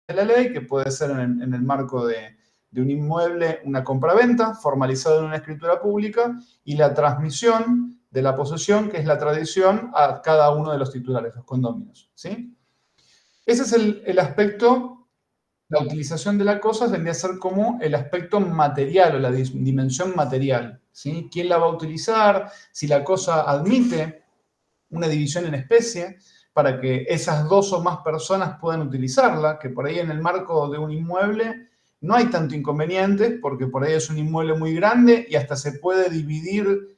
de la ley, que puede ser en el marco de un inmueble, una compraventa formalizada en una escritura pública, y la transmisión de la posesión, que es la tradición, a cada uno de los titulares, los condóminos, ¿sí? Ese es el aspecto, la utilización de la cosa vendría a ser como el aspecto material o la dimensión material, ¿sí? ¿Quién la va a utilizar? Si la cosa admite una división en especie para que esas dos o más personas puedan utilizarla, que por ahí en el marco de un inmueble no hay tanto inconveniente, porque por ahí es un inmueble muy grande y hasta se puede dividir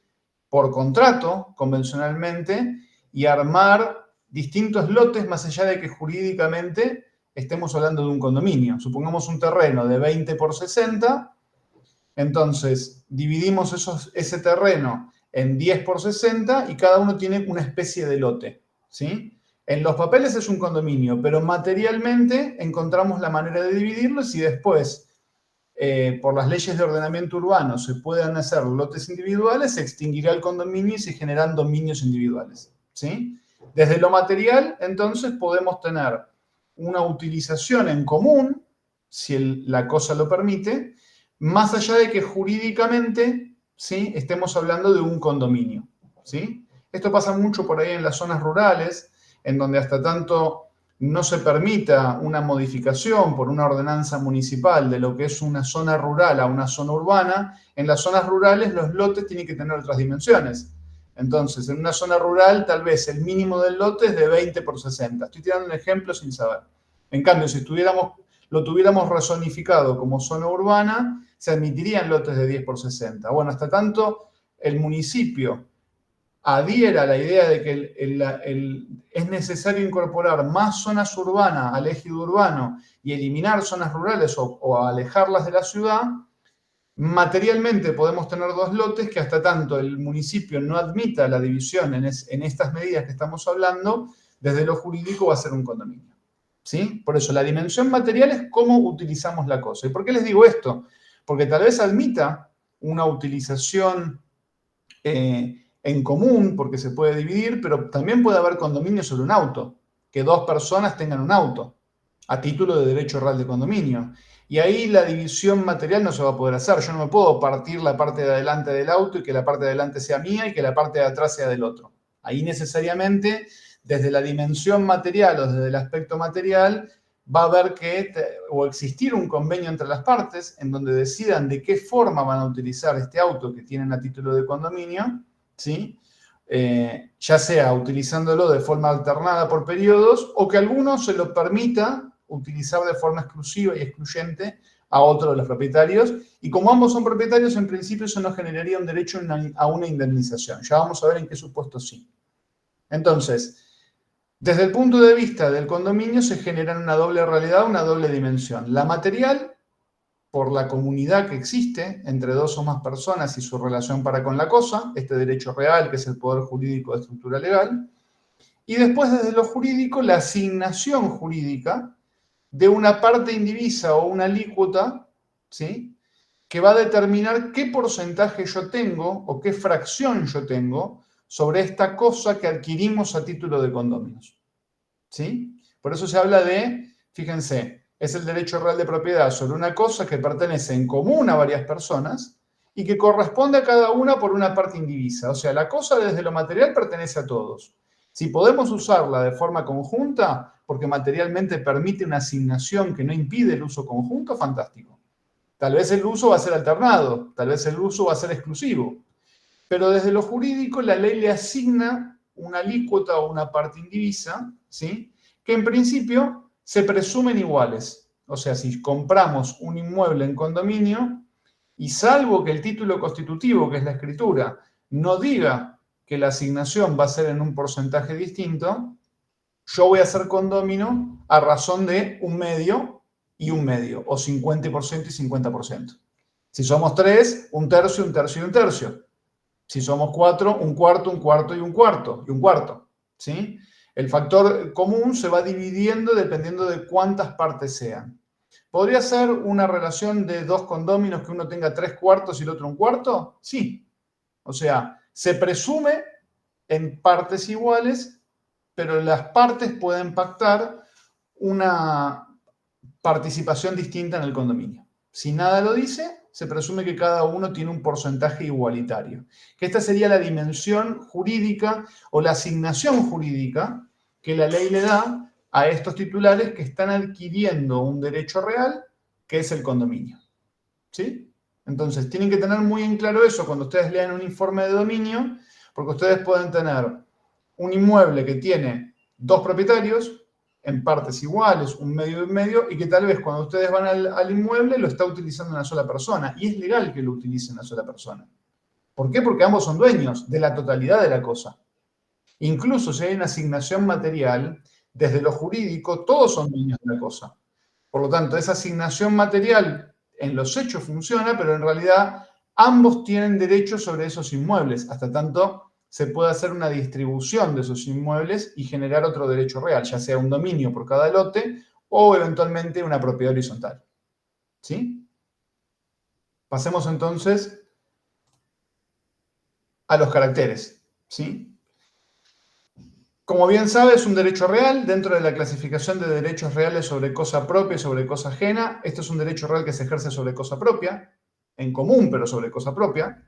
por contrato convencionalmente y armar distintos lotes más allá de que jurídicamente estemos hablando de un condominio. Supongamos un terreno de 20 por 60, entonces dividimos ese terreno en 10 por 60 y cada uno tiene una especie de lote, ¿sí? En los papeles es un condominio, pero materialmente encontramos la manera de dividirlo. Si después, por las leyes de ordenamiento urbano, se puedan hacer lotes individuales, se extinguirá el condominio y se generan dominios individuales, ¿sí? Desde lo material, entonces, podemos tener una utilización en común, si la cosa lo permite, más allá de que jurídicamente, ¿sí?, estemos hablando de un condominio, ¿sí? Esto pasa mucho por ahí en las zonas rurales, en donde hasta tanto no se permita una modificación por una ordenanza municipal de lo que es una zona rural a una zona urbana. En las zonas rurales los lotes tienen que tener otras dimensiones. Entonces, en una zona rural, tal vez el mínimo del lote es de 20 por 60. Estoy tirando un ejemplo sin saber. En cambio, si lo tuviéramos razonificado como zona urbana, se admitirían lotes de 10 por 60. Bueno, hasta tanto el municipio adhiera a la idea de que es necesario incorporar más zonas urbanas al ejido urbano y eliminar zonas rurales o alejarlas de la ciudad, materialmente podemos tener dos lotes que hasta tanto el municipio no admita la división en estas medidas que estamos hablando, desde lo jurídico va a ser un condominio, ¿sí? Por eso la dimensión material es cómo utilizamos la cosa. ¿Y por qué les digo esto? Porque tal vez admita una utilización en común, porque se puede dividir, pero también puede haber condominio sobre un auto, que dos personas tengan un auto, a título de derecho real de condominio. Y ahí la división material no se va a poder hacer. Yo no me puedo partir la parte de adelante del auto y que la parte de adelante sea mía y que la parte de atrás sea del otro. Ahí necesariamente, desde la dimensión material o desde el aspecto material, va a haber o existir un convenio entre las partes en donde decidan de qué forma van a utilizar este auto que tienen a título de condominio, ¿sí? Ya sea utilizándolo de forma alternada por periodos o que alguno se lo permita utilizar de forma exclusiva y excluyente a otro de los propietarios. Y como ambos son propietarios, en principio eso no generaría un derecho a una indemnización. Ya vamos a ver en qué supuesto sí. Entonces, desde el punto de vista del condominio se genera una doble realidad, una doble dimensión. La material, por la comunidad que existe entre dos o más personas y su relación para con la cosa, este derecho real que es el poder jurídico de estructura legal, y después desde lo jurídico la asignación jurídica de una parte indivisa o una alícuota, ¿sí?, que va a determinar qué porcentaje yo tengo o qué fracción yo tengo sobre esta cosa que adquirimos a título de condóminos, ¿sí? Por eso se habla de, fíjense, es el derecho real de propiedad sobre una cosa que pertenece en común a varias personas y que corresponde a cada una por una parte indivisa. O sea, la cosa desde lo material pertenece a todos. Si podemos usarla de forma conjunta, porque materialmente permite una asignación que no impide el uso conjunto, fantástico. Tal vez el uso va a ser alternado, tal vez el uso va a ser exclusivo. Pero desde lo jurídico la ley le asigna una alícuota o una parte indivisa, ¿sí?, que en principio se presumen iguales. O sea, si compramos un inmueble en condominio, y salvo que el título constitutivo, que es la escritura, no diga que la asignación va a ser en un porcentaje distinto, yo voy a hacer condómino a razón de un medio y un medio, o 50% y 50%. Si somos tres, un tercio, un tercio y un tercio. Si somos cuatro, un cuarto, un cuarto y un cuarto, y un cuarto, ¿sí? El factor común se va dividiendo dependiendo de cuántas partes sean. ¿Podría ser una relación de dos condóminos que uno tenga 3 cuartos y el otro un cuarto? Sí. O sea, se presume en partes iguales, pero las partes pueden pactar una participación distinta en el condominio. Si nada lo dice, se presume que cada uno tiene un porcentaje igualitario. Que esta sería la dimensión jurídica o la asignación jurídica que la ley le da a estos titulares que están adquiriendo un derecho real, que es el condominio. ¿Sí? Entonces, tienen que tener muy en claro eso cuando ustedes lean un informe de dominio, porque ustedes pueden tener un inmueble que tiene dos propietarios, en partes iguales, un medio y un medio, y que tal vez cuando ustedes van al inmueble lo está utilizando una sola persona, y es legal que lo utilice una sola persona. ¿Por qué? Porque ambos son dueños de la totalidad de la cosa. Incluso si hay una asignación material, desde lo jurídico, todos son dueños de la cosa. Por lo tanto, esa asignación material en los hechos funciona, pero en realidad ambos tienen derecho sobre esos inmuebles, hasta tanto se puede hacer una distribución de esos inmuebles y generar otro derecho real, ya sea un dominio por cada lote o eventualmente una propiedad horizontal. ¿Sí? Pasemos entonces a los caracteres. ¿Sí? Como bien sabe, es un derecho real dentro de la clasificación de derechos reales sobre cosa propia y sobre cosa ajena. Este es un derecho real que se ejerce sobre cosa propia, en común, pero sobre cosa propia,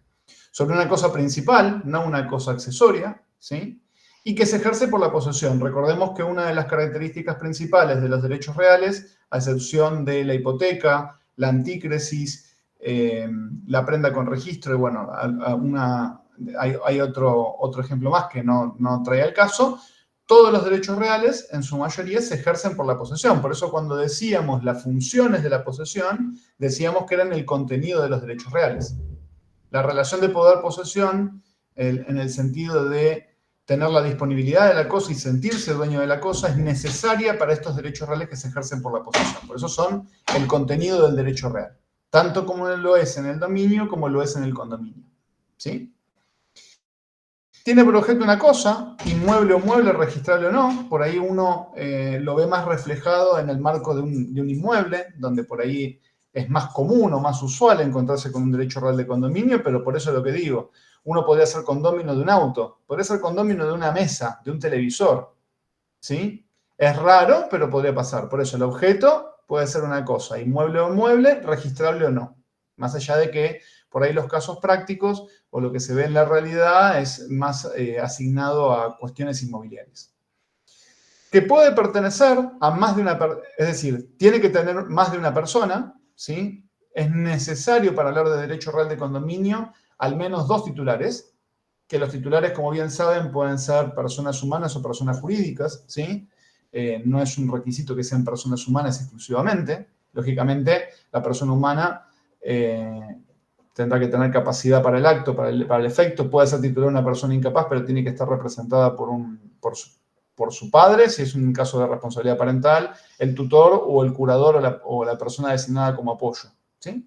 sobre una cosa principal, no una cosa accesoria, ¿sí? Y que se ejerce por la posesión. Recordemos que una de las características principales de los derechos reales, a excepción de la hipoteca, la antícresis, la prenda con registro, y bueno, hay otro ejemplo más que no trae al caso. Todos los derechos reales, en su mayoría, se ejercen por la posesión. Por eso cuando decíamos las funciones de la posesión, decíamos que eran el contenido de los derechos reales. La relación de poder-posesión, en el sentido de tener la disponibilidad de la cosa y sentirse dueño de la cosa, es necesaria para estos derechos reales que se ejercen por la posesión. Por eso son el contenido del derecho real, tanto como lo es en el dominio como lo es en el condominio. ¿Sí? Tiene por objeto una cosa, inmueble o mueble, registrable o no. Por ahí uno lo ve más reflejado en el marco de un inmueble, donde por ahí es más común o más usual encontrarse con un derecho real de condominio, pero por eso es lo que digo. Uno podría ser condómino de un auto, podría ser condómino de una mesa, de un televisor. ¿Sí? Es raro, pero podría pasar. Por eso el objeto puede ser una cosa, inmueble o mueble, registrable o no. Más allá de que por ahí los casos prácticos o lo que se ve en la realidad es más asignado a cuestiones inmobiliarias. Que puede pertenecer a más de una persona, es decir, tiene que tener más de una persona, ¿sí? Es necesario para hablar de derecho real de condominio al menos dos titulares, que los titulares, como bien saben, pueden ser personas humanas o personas jurídicas, ¿sí? No es un requisito que sean personas humanas exclusivamente. Lógicamente, la persona humana tendrá que tener capacidad para el acto, para el efecto. Puede ser titular una persona incapaz, pero tiene que estar representada por su padre, si es un caso de responsabilidad parental, el tutor o el curador o la persona designada como apoyo, ¿sí?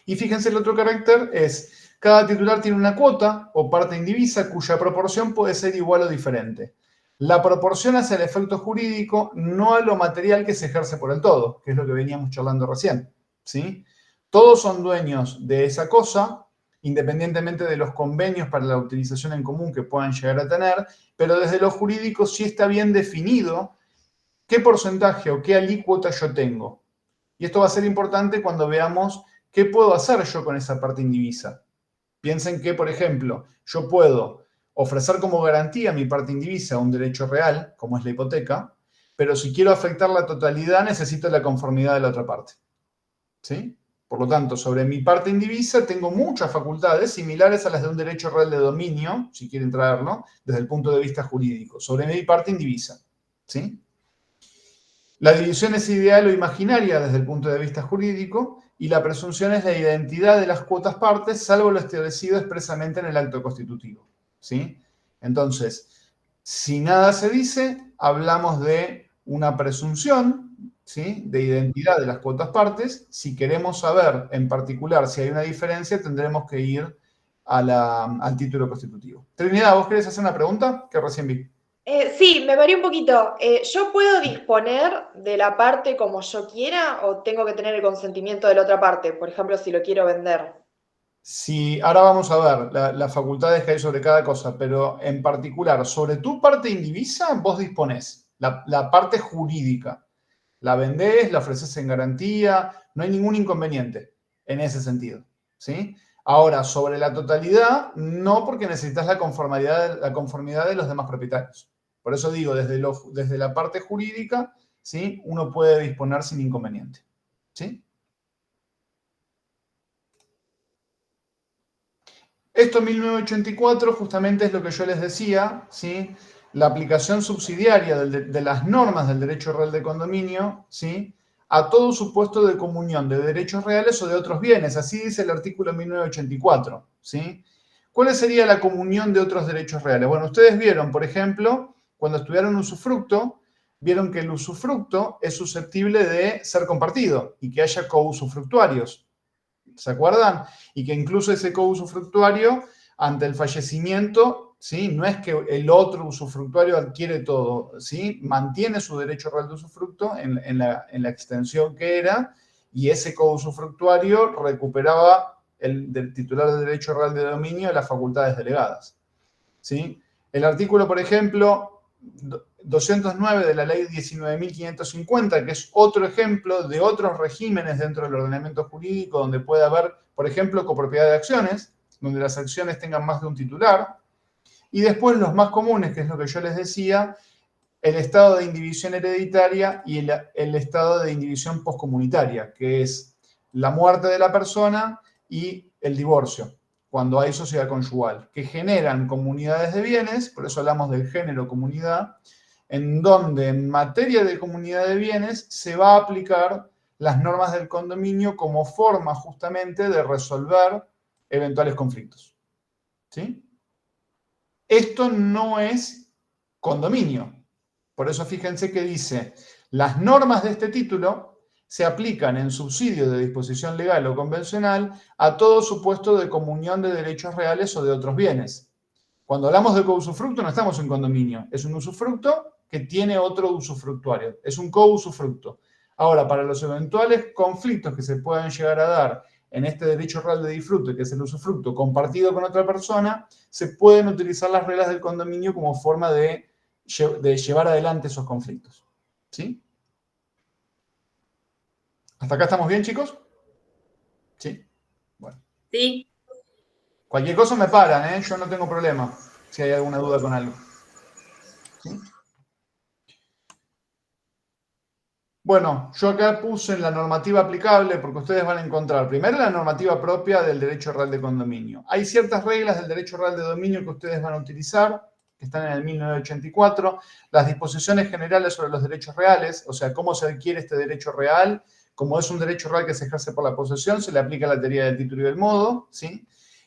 Y fíjense, el otro carácter es, cada titular tiene una cuota o parte indivisa cuya proporción puede ser igual o diferente. La proporción hacia el efecto jurídico, no a lo material que se ejerce por el todo, que es lo que veníamos charlando recién, ¿sí? Todos son dueños de esa cosa, independientemente de los convenios para la utilización en común que puedan llegar a tener, pero desde lo jurídico sí está bien definido qué porcentaje o qué alícuota yo tengo. Y esto va a ser importante cuando veamos qué puedo hacer yo con esa parte indivisa. Piensen que, por ejemplo, yo puedo ofrecer como garantía mi parte indivisa un derecho real, como es la hipoteca, pero si quiero afectar la totalidad necesito la conformidad de la otra parte. ¿Sí? Por lo tanto, sobre mi parte indivisa tengo muchas facultades similares a las de un derecho real de dominio, si quieren traerlo, desde el punto de vista jurídico, sobre mi parte indivisa. ¿Sí? La división es ideal o imaginaria desde el punto de vista jurídico y la presunción es la identidad de las cuotas partes, salvo lo establecido expresamente en el acto constitutivo. ¿Sí? Entonces, si nada se dice, hablamos de una presunción, ¿sí?, de identidad de las cuotas partes. Si queremos saber en particular si hay una diferencia, tendremos que ir al título constitutivo. Trinidad, ¿vos querés hacer una pregunta? Que recién vi. Sí, me varía un poquito. ¿Yo puedo disponer de la parte como yo quiera o tengo que tener el consentimiento de la otra parte? Por ejemplo, si lo quiero vender. Si, ahora vamos a ver las facultades que hay sobre cada cosa, pero en particular, sobre tu parte indivisa, vos disponés, la parte jurídica. La vendés, la ofreces en garantía, no hay ningún inconveniente en ese sentido, ¿sí? Ahora, sobre la totalidad, no, porque necesitas la conformidad de los demás propietarios. Por eso digo, desde la parte jurídica, ¿sí? Uno puede disponer sin inconveniente, ¿sí? Esto 1984 justamente es lo que yo les decía, ¿sí? La aplicación subsidiaria de las normas del derecho real de condominio, ¿sí? A todo supuesto de comunión de derechos reales o de otros bienes. Así dice el artículo 1984, ¿sí? ¿Cuál sería la comunión de otros derechos reales? Bueno, ustedes vieron, por ejemplo, cuando estudiaron usufructo, vieron que el usufructo es susceptible de ser compartido y que haya cousufructuarios. ¿Se acuerdan? Y que incluso ese cousufructuario, ante el fallecimiento, ¿sí? No es que el otro usufructuario adquiere todo, ¿sí? Mantiene su derecho real de usufructo en la extensión que era, y ese cousufructuario recuperaba del titular del derecho real de dominio las facultades delegadas, ¿sí? El artículo, por ejemplo, 209 de la ley 19.550, que es otro ejemplo de otros regímenes dentro del ordenamiento jurídico donde puede haber, por ejemplo, copropiedad de acciones, donde las acciones tengan más de un titular. Y después los más comunes, que es lo que yo les decía, el estado de indivisión hereditaria y el estado de indivisión poscomunitaria, que es la muerte de la persona y el divorcio, cuando hay sociedad conyugal, que generan comunidades de bienes, por eso hablamos del género comunidad, en donde en materia de comunidad de bienes se va a aplicar las normas del condominio como forma justamente de resolver eventuales conflictos, ¿sí? Esto no es condominio. Por eso fíjense que dice, las normas de este título se aplican en subsidio de disposición legal o convencional a todo supuesto de comunión de derechos reales o de otros bienes. Cuando hablamos de cousufructo no estamos en condominio, es un usufructo que tiene otro usufructuario, es un cousufructo. Ahora, para los eventuales conflictos que se puedan llegar a dar en este derecho real de disfrute, que es el usufructo compartido con otra persona, se pueden utilizar las reglas del condominio como forma de llevar adelante esos conflictos, ¿sí? ¿Hasta acá estamos bien, chicos? ¿Sí? Bueno. Sí. Cualquier cosa me paran, ¿eh? Yo no tengo problema si hay alguna duda con algo. ¿Sí? Bueno, yo acá puse en la normativa aplicable porque ustedes van a encontrar primero la normativa propia del derecho real de condominio. Hay ciertas reglas del derecho real de dominio que ustedes van a utilizar, que están en el 1984, las disposiciones generales sobre los derechos reales, o sea, cómo se adquiere este derecho real. Como es un derecho real que se ejerce por la posesión, se le aplica la teoría del título y del modo, ¿sí?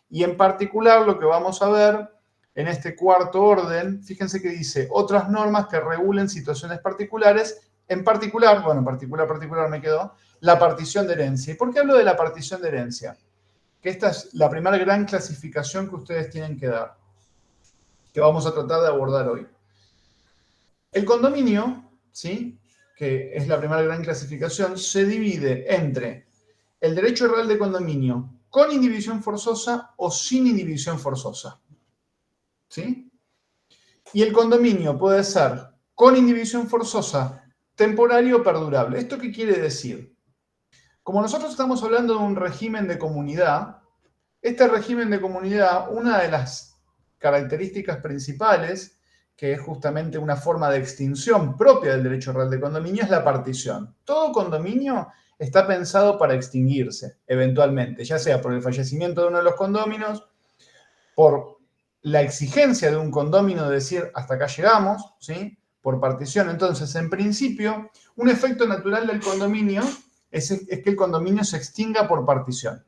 Y en particular lo que vamos a ver en este cuarto orden, fíjense que dice otras normas que regulen situaciones particulares, en particular, bueno, particular me quedó, la partición de herencia. ¿Y por qué hablo de la partición de herencia? Que esta es la primera gran clasificación que ustedes tienen que dar, que vamos a tratar de abordar hoy. El condominio, ¿sí?, que es la primera gran clasificación, se divide entre el derecho real de condominio con indivisión forzosa o sin indivisión forzosa, ¿sí? Y el condominio puede ser con indivisión forzosa, temporario o perdurable. ¿Esto qué quiere decir? Como nosotros estamos hablando de un régimen de comunidad, este régimen de comunidad, una de las características principales, que es justamente una forma de extinción propia del derecho real de condominio, es la partición. Todo condominio está pensado para extinguirse, eventualmente, ya sea por el fallecimiento de uno de los condóminos, por la exigencia de un condomino de decir hasta acá llegamos, ¿sí?, por partición. Entonces, en principio, un efecto natural del condominio es que el condominio se extinga por partición,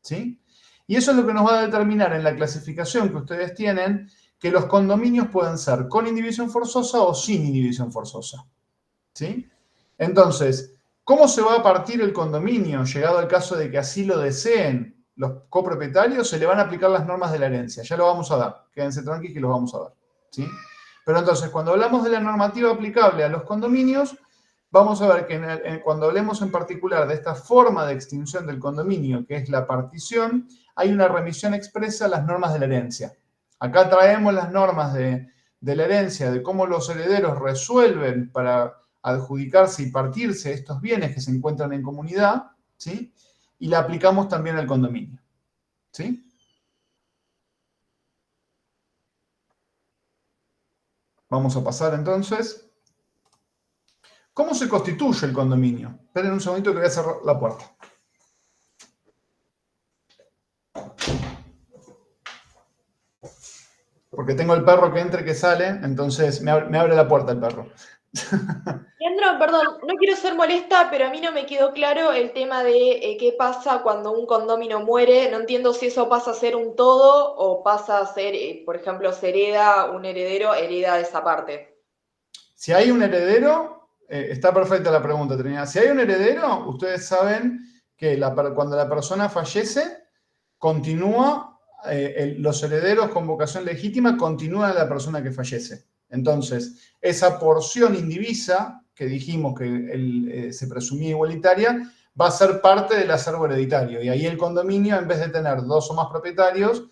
¿sí? Y eso es lo que nos va a determinar en la clasificación que ustedes tienen, que los condominios pueden ser con indivisión forzosa o sin indivisión forzosa, ¿sí? Entonces, ¿cómo se va a partir el condominio? Llegado al caso de que así lo deseen los copropietarios, se le van a aplicar las normas de la herencia. Ya lo vamos a dar. Quédense tranquilos que lo vamos a dar, ¿sí? Pero entonces, cuando hablamos de la normativa aplicable a los condominios, vamos a ver que cuando hablemos en particular de esta forma de extinción del condominio, que es la partición, hay una remisión expresa a las normas de la herencia. Acá traemos las normas de la herencia, de cómo los herederos resuelven para adjudicarse y partirse estos bienes que se encuentran en comunidad, ¿sí? Y la aplicamos también al condominio, ¿sí? Vamos a pasar entonces. ¿Cómo se constituye el condominio? Esperen un segundito que voy a cerrar la puerta. Porque tengo el perro que entra y que sale, entonces me abre la puerta el perro. Leandro, perdón, no quiero ser molesta, pero a mí no me quedó claro el tema de qué pasa cuando un condominio muere. No entiendo si eso pasa a ser un todo o pasa a ser, por ejemplo, se hereda, un heredero hereda esa parte. Si hay un heredero, está perfecta la pregunta, Trinidad. Si hay un heredero, ustedes saben que cuando la persona fallece, continúa, los herederos con vocación legítima continúan a la persona que fallece. Entonces, esa porción indivisa, que dijimos que se presumía igualitaria, va a ser parte del acervo hereditario. Y ahí el condominio, en vez de tener dos propietarios,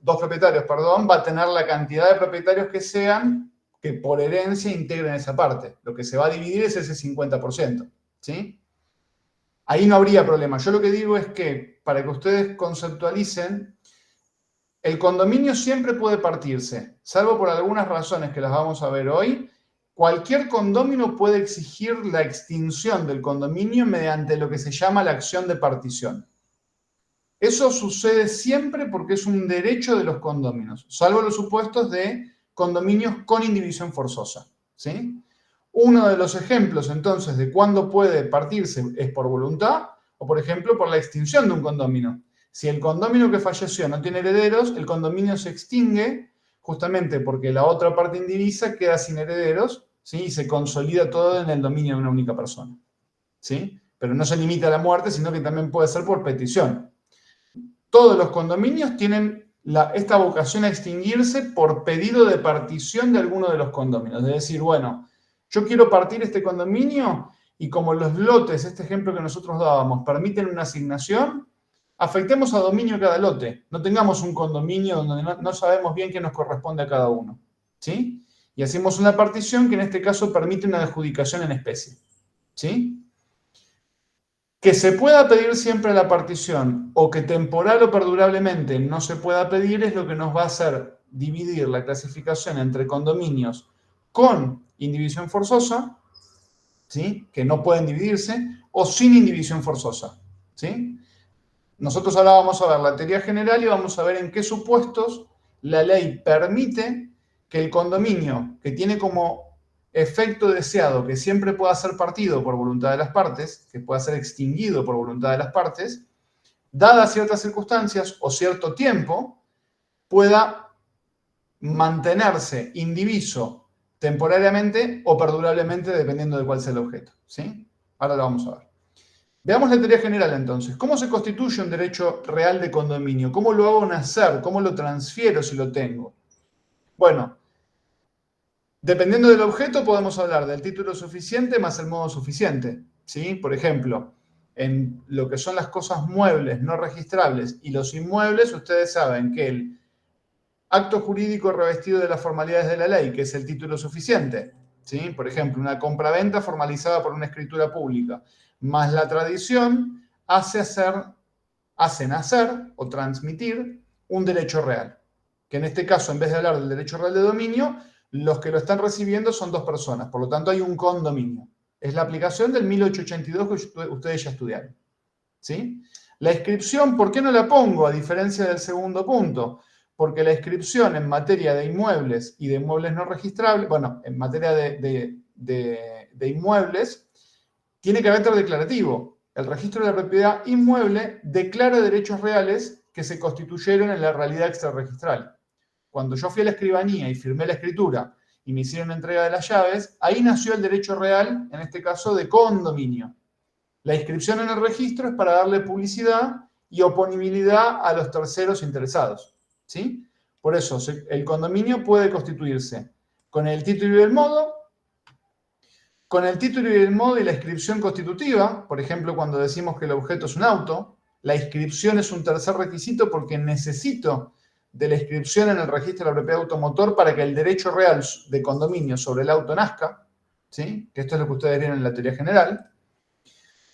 va a tener la cantidad de propietarios que sean, que por herencia integren esa parte. Lo que se va a dividir es ese 50%, ¿sí? Ahí no habría problema. Yo lo que digo es que, para que ustedes conceptualicen, el condominio siempre puede partirse, salvo por algunas razones que las vamos a ver hoy. Cualquier condominio puede exigir la extinción del condominio mediante lo que se llama la acción de partición. Eso sucede siempre porque es un derecho de los condóminos, salvo los supuestos de condominios con indivisión forzosa, ¿sí? Uno de los ejemplos, entonces, de cuándo puede partirse es por voluntad o, por ejemplo, por la extinción de un condominio. Si el condominio que falleció no tiene herederos, el condominio se extingue justamente porque la otra parte indivisa queda sin herederos, ¿sí? Y se consolida todo en el dominio de una única persona, ¿sí? Pero no se limita a la muerte, sino que también puede ser por petición. Todos los condominios tienen esta vocación a extinguirse por pedido de partición de alguno de los condominios. Es decir, bueno, yo quiero partir este condominio y como los lotes, este ejemplo que nosotros dábamos, permiten una asignación, afectemos a dominio cada lote. No tengamos un condominio donde no sabemos bien qué nos corresponde a cada uno, ¿sí? Y hacemos una partición que en este caso permite una adjudicación en especie, ¿sí? Que se pueda pedir siempre la partición o que temporal o perdurablemente no se pueda pedir es lo que nos va a hacer dividir la clasificación entre condominios con indivisión forzosa, ¿sí? Que no pueden dividirse, o sin indivisión forzosa, ¿sí? Nosotros ahora vamos a ver la teoría general y vamos a ver en qué supuestos la ley permite que el condominio, que tiene como efecto deseado que siempre pueda ser partido por voluntad de las partes, que pueda ser extinguido por voluntad de las partes, dadas ciertas circunstancias o cierto tiempo, pueda mantenerse indiviso temporariamente o perdurablemente, dependiendo de cuál sea el objeto, ¿sí? Ahora lo vamos a ver. Veamos la teoría general entonces. ¿Cómo se constituye un derecho real de condominio? ¿Cómo lo hago nacer? ¿Cómo lo transfiero si lo tengo? Bueno, dependiendo del objeto podemos hablar del título suficiente más el modo suficiente, ¿sí? Por ejemplo, en lo que son las cosas muebles no registrables y los inmuebles, ustedes saben que el acto jurídico revestido de las formalidades de la ley, que es el título suficiente, ¿sí? Por ejemplo, una compraventa formalizada por una escritura pública, más la tradición hace nacer o transmitir un derecho real. Que en este caso, en vez de hablar del derecho real de dominio, los que lo están recibiendo son dos personas. Por lo tanto, hay un condominio. Es la aplicación del 1882 que ustedes ya estudiaron, ¿sí? La inscripción, ¿por qué no la pongo a diferencia del segundo punto? Porque la inscripción en materia de inmuebles y de inmuebles no registrables, bueno, en materia de inmuebles, tiene carácter declarativo. El registro de la propiedad inmueble declara derechos reales que se constituyeron en la realidad extrarregistral. Cuando yo fui a la escribanía y firmé la escritura y me hicieron entrega de las llaves, ahí nació el derecho real, en este caso de condominio. La inscripción en el registro es para darle publicidad y oponibilidad a los terceros interesados, ¿sí? Por eso, el condominio puede constituirse con el título y el modo, con el título y el modo y la inscripción constitutiva, por ejemplo, cuando decimos que el objeto es un auto, la inscripción es un tercer requisito porque necesito de la inscripción en el registro de la propiedad automotor para que el derecho real de condominio sobre el auto nazca, ¿sí? Que esto es lo que ustedes vieron en la teoría general.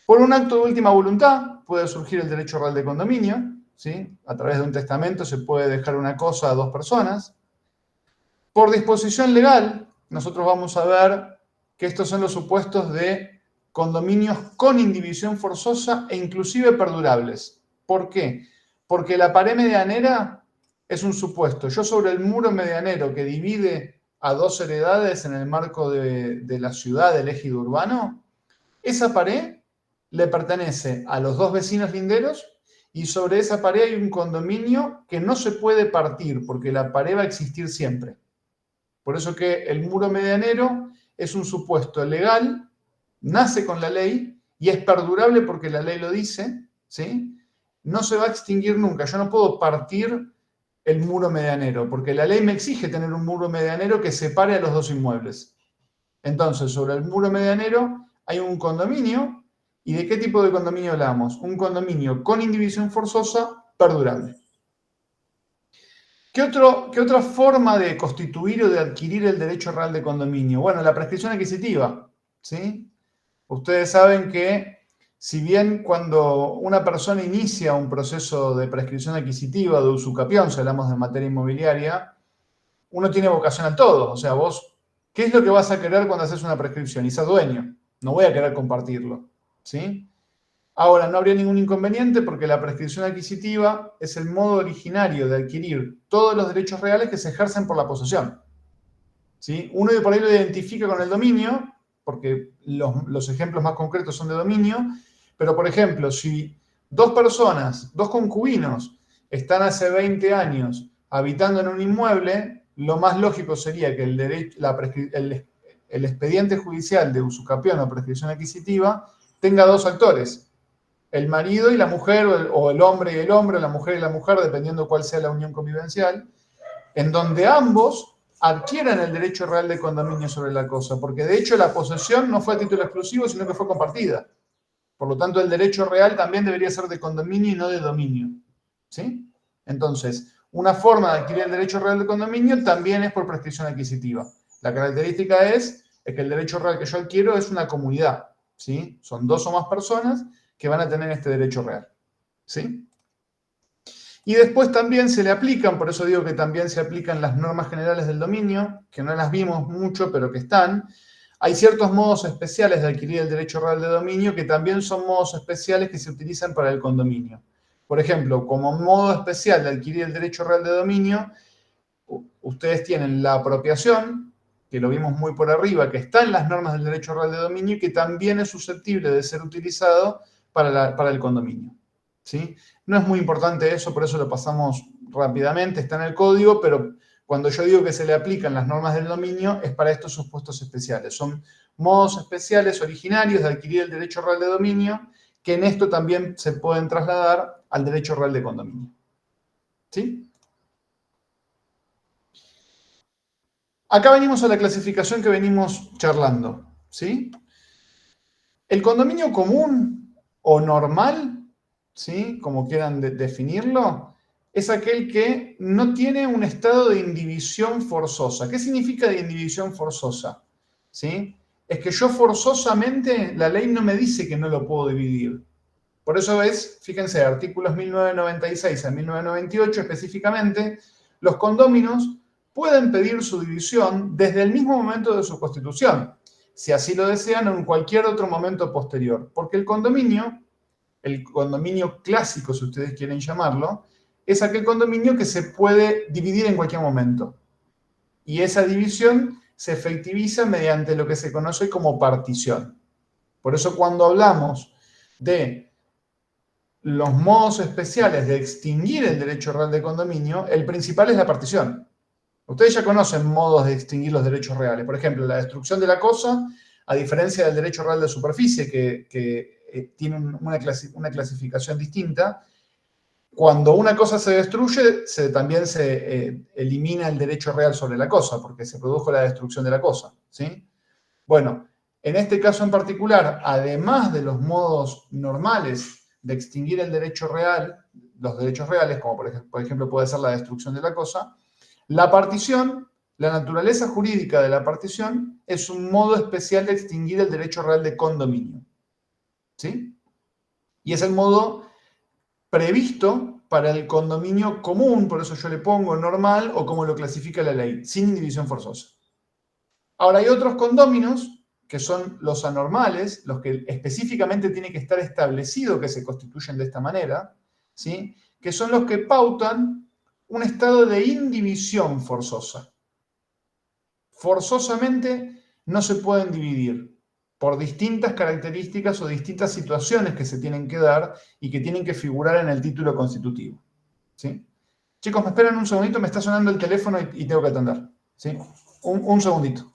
Por un acto de última voluntad puede surgir el derecho real de condominio, ¿sí? A través de un testamento se puede dejar una cosa a dos personas. Por disposición legal, nosotros vamos a ver que estos son los supuestos de condominios con indivisión forzosa e inclusive perdurables. ¿Por qué? Porque la pared medianera es un supuesto. Yo sobre el muro medianero que divide a dos heredades en el marco de la ciudad, del ejido urbano, esa pared le pertenece a los dos vecinos linderos y sobre esa pared hay un condominio que no se puede partir porque la pared va a existir siempre. Por eso que el muro medianero es un supuesto legal, nace con la ley y es perdurable porque la ley lo dice, ¿sí? No se va a extinguir nunca. Yo no puedo partir el muro medianero porque la ley me exige tener un muro medianero que separe a los dos inmuebles. Entonces, sobre el muro medianero hay un condominio. ¿Y de qué tipo de condominio hablamos? Un condominio con indivisión forzosa perdurable. ¿Qué otra forma de constituir o de adquirir el derecho real de condominio? Bueno, la prescripción adquisitiva, ¿sí? Ustedes saben que si bien cuando una persona inicia un proceso de prescripción adquisitiva o de usucapión, si hablamos de materia inmobiliaria, uno tiene vocación a todo. O sea, vos, ¿qué es lo que vas a querer cuando haces una prescripción? Y ser dueño. No voy a querer compartirlo, ¿sí? Ahora, no habría ningún inconveniente porque la prescripción adquisitiva es el modo originario de adquirir todos los derechos reales que se ejercen por la posesión, ¿sí? Uno por ahí lo identifica con el dominio, porque los ejemplos más concretos son de dominio, pero por ejemplo, si dos personas, dos concubinos, están hace 20 años habitando en un inmueble, lo más lógico sería que el expediente judicial de usucapión o prescripción adquisitiva tenga dos actores, el marido y la mujer, o el hombre y el hombre, o la mujer y la mujer, dependiendo cuál sea la unión convivencial, en donde ambos adquieran el derecho real de condominio sobre la cosa, porque de hecho la posesión no fue a título exclusivo, sino que fue compartida. Por lo tanto, el derecho real también debería ser de condominio y no de dominio, ¿sí? Entonces, una forma de adquirir el derecho real de condominio también es por prescripción adquisitiva. La característica es que el derecho real que yo adquiero es una comunidad, ¿sí? Son dos o más personas que van a tener este derecho real, ¿sí? Y después también se le aplican, por eso digo que también se aplican las normas generales del dominio, que no las vimos mucho, pero que están. Hay ciertos modos especiales de adquirir el derecho real de dominio que también son modos especiales que se utilizan para el condominio. Por ejemplo, como modo especial de adquirir el derecho real de dominio, ustedes tienen la apropiación, que lo vimos muy por arriba, que está en las normas del derecho real de dominio y que también es susceptible de ser utilizado para el condominio, ¿sí? No es muy importante eso, por eso lo pasamos rápidamente, está en el código, pero cuando yo digo que se le aplican las normas del dominio es para estos supuestos especiales. Son modos especiales originarios de adquirir el derecho real de dominio que en esto también se pueden trasladar al derecho real de condominio, ¿sí? Acá venimos a la clasificación que venimos charlando, ¿sí? El condominio común o normal, ¿sí? Como quieran definirlo, es aquel que no tiene un estado de indivisión forzosa. ¿Qué significa de indivisión forzosa? ¿Sí? Es que yo forzosamente, la ley no me dice que no lo puedo dividir. Por eso es, fíjense, artículos 1996 a 1998 específicamente, los condóminos pueden pedir su división desde el mismo momento de su constitución, si así lo desean, o en cualquier otro momento posterior. Porque el condominio clásico, si ustedes quieren llamarlo, es aquel condominio que se puede dividir en cualquier momento. Y esa división se efectiviza mediante lo que se conoce como partición. Por eso cuando hablamos de los modos especiales de extinguir el derecho real de condominio, el principal es la partición. Ustedes ya conocen modos de extinguir los derechos reales. Por ejemplo, la destrucción de la cosa, a diferencia del derecho real de superficie, que tiene una clasificación distinta, cuando una cosa se destruye, también se elimina el derecho real sobre la cosa, porque se produjo la destrucción de la cosa, ¿sí? Bueno, en este caso en particular, además de los modos normales de extinguir el derecho real, los derechos reales, como por ejemplo puede ser la destrucción de la cosa, la partición La naturaleza jurídica de la partición es un modo especial de extinguir el derecho real de condominio. ¿Sí? Y es el modo previsto para el condominio común, por eso yo le pongo normal o como lo clasifica la ley, sin indivisión forzosa. Ahora hay otros condóminos que son los anormales, los que específicamente tiene que estar establecido que se constituyen de esta manera, ¿sí? Que son los que pautan un estado de indivisión forzosa. Forzosamente no se pueden dividir por distintas características o distintas situaciones que se tienen que dar y que tienen que figurar en el título constitutivo. ¿Sí? Chicos, me esperan un segundito, me está sonando el teléfono y tengo que atender. ¿Sí? Un segundito.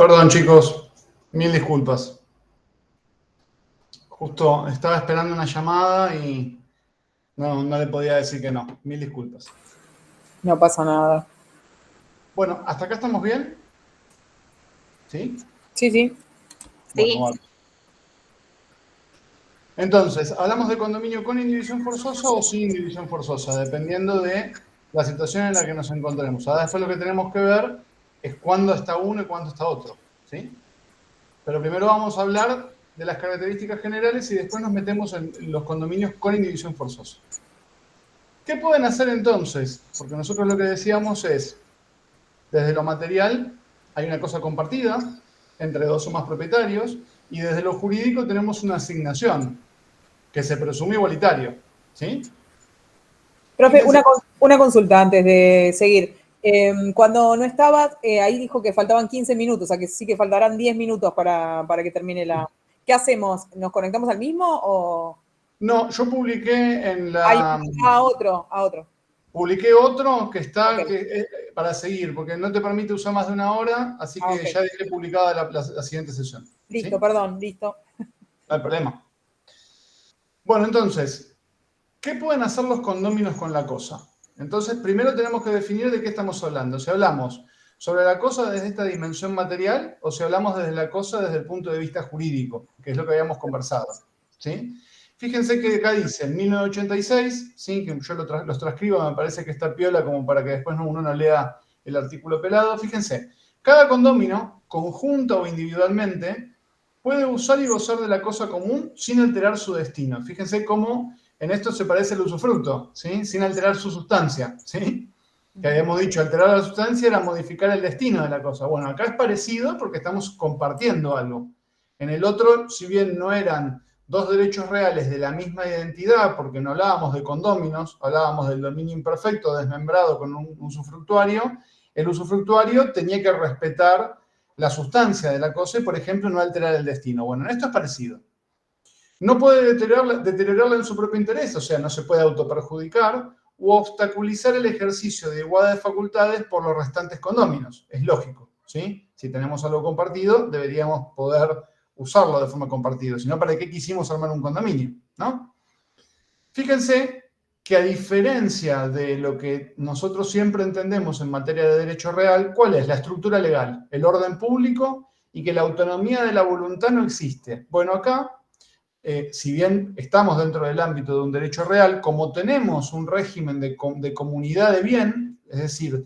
Perdón, chicos. Mil disculpas. Justo estaba esperando una llamada y no le podía decir que no. Mil disculpas. No pasa nada. Bueno, ¿hasta acá estamos bien? ¿Sí? Sí, sí. Bueno, Sí. vale. Entonces, ¿hablamos de condominio con indivisión forzosa o sin indivisión forzosa? Dependiendo de la situación en la que nos encontremos. Ahora después lo que tenemos que ver es cuándo está uno y cuándo está otro. ¿Sí? Pero primero vamos a hablar de las características generales y después nos metemos en los condominios con indivisión forzosa. ¿Qué pueden hacer entonces? Porque nosotros lo que decíamos es, desde lo material hay una cosa compartida entre dos o más propietarios y desde lo jurídico tenemos una asignación que se presume igualitario. ¿Sí? Profe, Fíjense, una consulta antes de seguir. Cuando no estabas, ahí dijo que faltaban 15 minutos, o sea que sí que faltarán 10 minutos para que termine la... ¿Qué hacemos? ¿Nos conectamos al mismo o...? no, yo publiqué en Hay la... a otro. Publiqué otro que está Ok. para seguir, porque no te permite usar más de una hora, así que Ok. ya dejé publicada la siguiente sesión. Listo, ¿Sí? perdón, listo. No hay problema. Bueno, entonces, ¿qué pueden hacer los condóminos con la cosa? Entonces, primero tenemos que definir de qué estamos hablando. Si hablamos sobre la cosa desde esta dimensión material o si hablamos desde la cosa desde el punto de vista jurídico, que es lo que habíamos conversado. ¿Sí? Fíjense que acá dice, en 1986, ¿sí? Que yo los transcribo, me parece que está piola como para que después uno no lea el artículo pelado. Fíjense, cada condomino, conjunta o individualmente, puede usar y gozar de la cosa común sin alterar su destino. Fíjense cómo en esto se parece el usufructo, ¿sí? Sin alterar su sustancia, ¿sí? Que habíamos dicho, alterar la sustancia era modificar el destino de la cosa. Bueno, acá es parecido porque estamos compartiendo algo. En el otro, si bien no eran dos derechos reales de la misma identidad, porque no hablábamos de condóminos, hablábamos del dominio imperfecto desmembrado con un usufructuario, el usufructuario tenía que respetar la sustancia de la cosa y, por ejemplo, no alterar el destino. Bueno, en esto es parecido. No puede deteriorarla en su propio interés, o sea, no se puede autoperjudicar u obstaculizar el ejercicio de igualdad de facultades por los restantes condóminos. Es lógico, ¿sí? Si tenemos algo compartido, deberíamos poder usarlo de forma compartida. Si no, ¿para qué quisimos armar un condominio? ¿No? Fíjense que a diferencia de lo que nosotros siempre entendemos en materia de derecho real, ¿cuál es la estructura legal? El orden público y que la autonomía de la voluntad no existe. Bueno, acá, si bien estamos dentro del ámbito de un derecho real, como tenemos un régimen de comunidad de bien, es decir,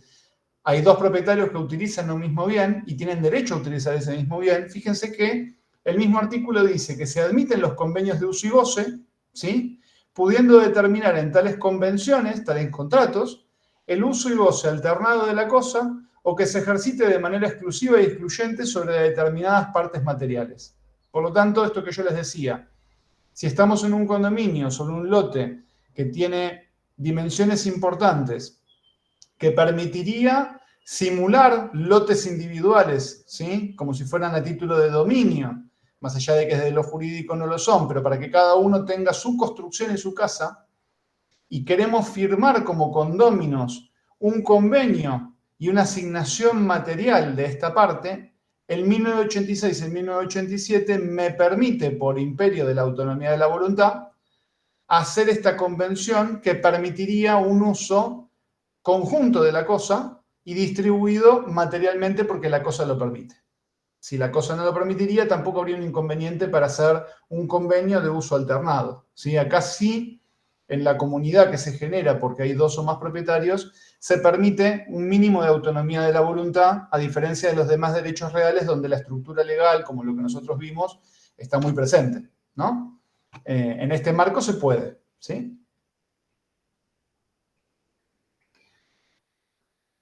hay dos propietarios que utilizan un mismo bien y tienen derecho a utilizar ese mismo bien, fíjense que el mismo artículo dice que se admiten los convenios de uso y goce, ¿sí? Pudiendo determinar en tales convenciones, tales contratos, el uso y goce alternado de la cosa o que se ejercite de manera exclusiva y excluyente sobre determinadas partes materiales. Por lo tanto, esto que yo les decía, si estamos en un condominio sobre un lote que tiene dimensiones importantes, que permitiría simular lotes individuales, ¿sí? Como si fueran a título de dominio, más allá de que desde lo jurídico no lo son, pero para que cada uno tenga su construcción en su casa, y queremos firmar como condóminos un convenio y una asignación material de esta parte, el 1986 y el 1987 me permite, por imperio de la autonomía de la voluntad, hacer esta convención que permitiría un uso conjunto de la cosa y distribuido materialmente porque la cosa lo permite. Si la cosa no lo permitiría, tampoco habría un inconveniente para hacer un convenio de uso alternado. ¿Sí? Acá sí, en la comunidad que se genera porque hay dos o más propietarios, se permite un mínimo de autonomía de la voluntad, a diferencia de los demás derechos reales donde la estructura legal, como lo que nosotros vimos, está muy presente, ¿no? En este marco se puede, ¿sí?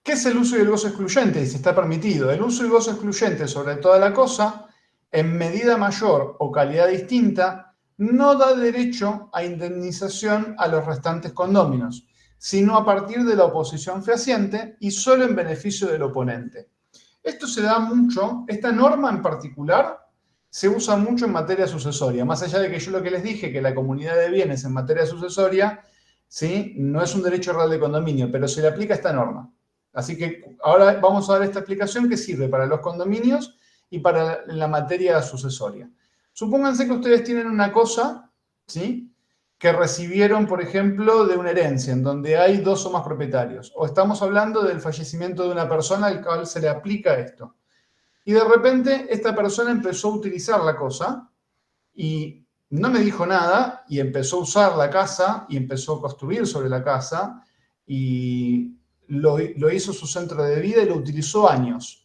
¿Qué es el uso y el gozo excluyente? Y si está permitido. El uso y gozo excluyente sobre toda la cosa, en medida mayor o calidad distinta, no da derecho a indemnización a los restantes condóminos, sino a partir de la oposición fehaciente y solo en beneficio del oponente. Esto se da mucho, esta norma en particular se usa mucho en materia sucesoria, más allá de que yo lo que les dije, que la comunidad de bienes en materia sucesoria, ¿sí? No es un derecho real de condominio, pero se le aplica esta norma. Así que ahora vamos a dar esta explicación que sirve para los condominios y para la materia sucesoria. Supónganse que ustedes tienen una cosa, ¿sí?, que recibieron, por ejemplo, de una herencia, en donde hay 2 o más propietarios. O estamos hablando del fallecimiento de una persona al cual se le aplica esto. Y de repente esta persona empezó a utilizar la cosa y no me dijo nada y empezó a usar la casa y empezó a construir sobre la casa y lo hizo su centro de vida y lo utilizó años.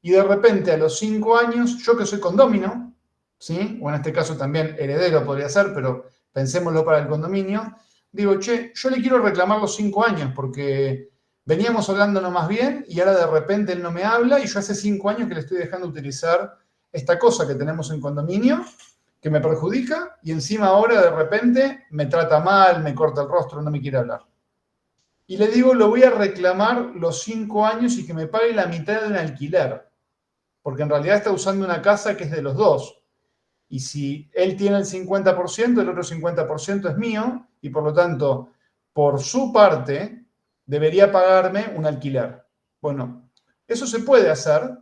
Y de repente a los 5 años, yo que soy condómino, ¿sí?, o en este caso también heredero podría ser, pero pensémoslo para el condominio, digo, che, yo le quiero reclamar los 5 años porque veníamos hablándonos más bien y ahora de repente él no me habla y yo hace 5 años que le estoy dejando utilizar esta cosa que tenemos en condominio, que me perjudica y encima ahora de repente me trata mal, me corta el rostro, no me quiere hablar. Y le digo, lo voy a reclamar los 5 años y que me pague la mitad de un alquiler, porque en realidad está usando una casa que es de los 2. Y si él tiene el 50%, el otro 50% es mío, y por lo tanto, por su parte, debería pagarme un alquiler. Bueno, eso se puede hacer,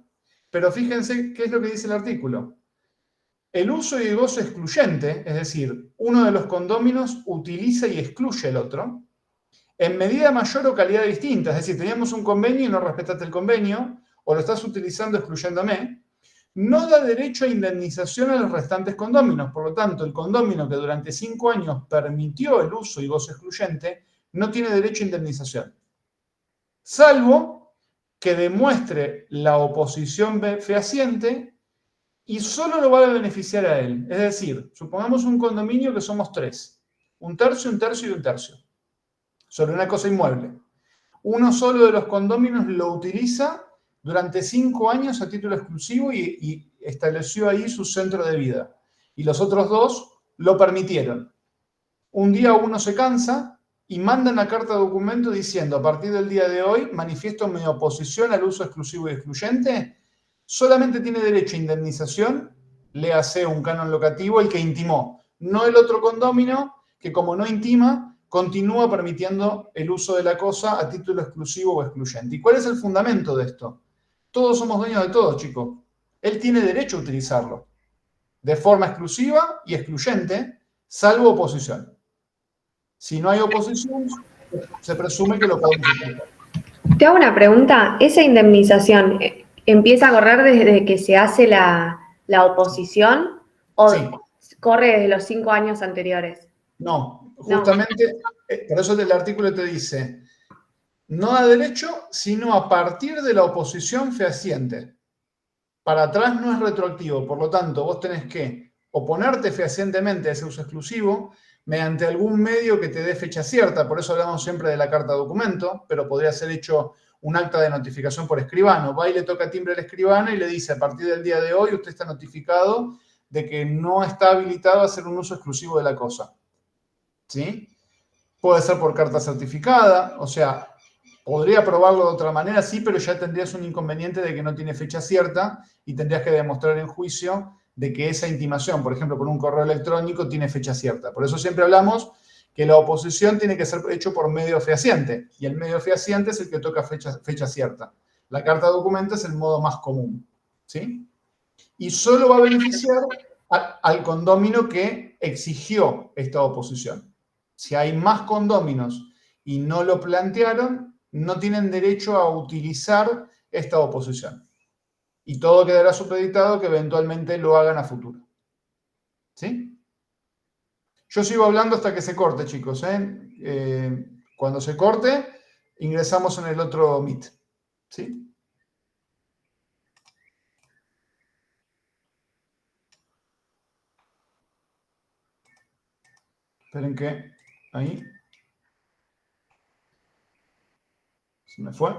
pero fíjense qué es lo que dice el artículo. El uso y el gozo excluyente, es decir, uno de los condóminos utiliza y excluye el otro, en medida mayor o calidad distinta, es decir, teníamos un convenio y no respetaste el convenio, o lo estás utilizando excluyéndome, no da derecho a indemnización a los restantes condóminos. Por lo tanto, el condómino que durante 5 años permitió el uso y gozo excluyente no tiene derecho a indemnización, salvo que demuestre la oposición fehaciente y solo lo va a beneficiar a él. Es decir, supongamos un condominio que somos 3, un tercio, un tercio y un tercio, sobre una cosa inmueble. Uno solo de los condóminos lo utiliza durante 5 años a título exclusivo y estableció ahí su centro de vida. Y los otros 2 lo permitieron. Un día uno se cansa y manda una carta de documento diciendo, a partir del día de hoy manifiesto mi oposición al uso exclusivo y excluyente. Solamente tiene derecho a indemnización, léase un canon locativo, el que intimó, no el otro condómino que como no intima, continúa permitiendo el uso de la cosa a título exclusivo o excluyente. ¿Y cuál es el fundamento de esto? Todos somos dueños de todo, chicos. Él tiene derecho a utilizarlo de forma exclusiva y excluyente, salvo oposición. Si no hay oposición, se presume que lo podemos utilizar. Te hago una pregunta. ¿Esa indemnización empieza a correr desde que se hace la oposición o Sí. corre desde los 5 años anteriores? No, justamente, por eso el artículo te dice, no da derecho, sino a partir de la oposición fehaciente. Para atrás no es retroactivo, por lo tanto, vos tenés que oponerte fehacientemente a ese uso exclusivo mediante algún medio que te dé fecha cierta. Por eso hablamos siempre de la carta documento, pero podría ser hecho un acta de notificación por escribano. Va y le toca timbre al escribano y le dice, a partir del día de hoy usted está notificado de que no está habilitado a hacer un uso exclusivo de la cosa. ¿Sí? Puede ser por carta certificada, o sea, podría probarlo de otra manera, sí, pero ya tendrías un inconveniente de que no tiene fecha cierta y tendrías que demostrar en juicio de que esa intimación, por ejemplo, por un correo electrónico, tiene fecha cierta. Por eso siempre hablamos que la oposición tiene que ser hecho por medio fehaciente, y el medio fehaciente es el que toca fecha cierta. La carta de documento es el modo más común, ¿sí? Y solo va a beneficiar al condómino que exigió esta oposición. Si hay más condóminos y no lo plantearon, no tienen derecho a utilizar esta oposición. Y todo quedará supeditado que eventualmente lo hagan a futuro. ¿Sí? Yo sigo hablando hasta que se corte, chicos. Cuando se corte, ingresamos en el otro Meet. ¿Sí? Esperen que ahí se me fue.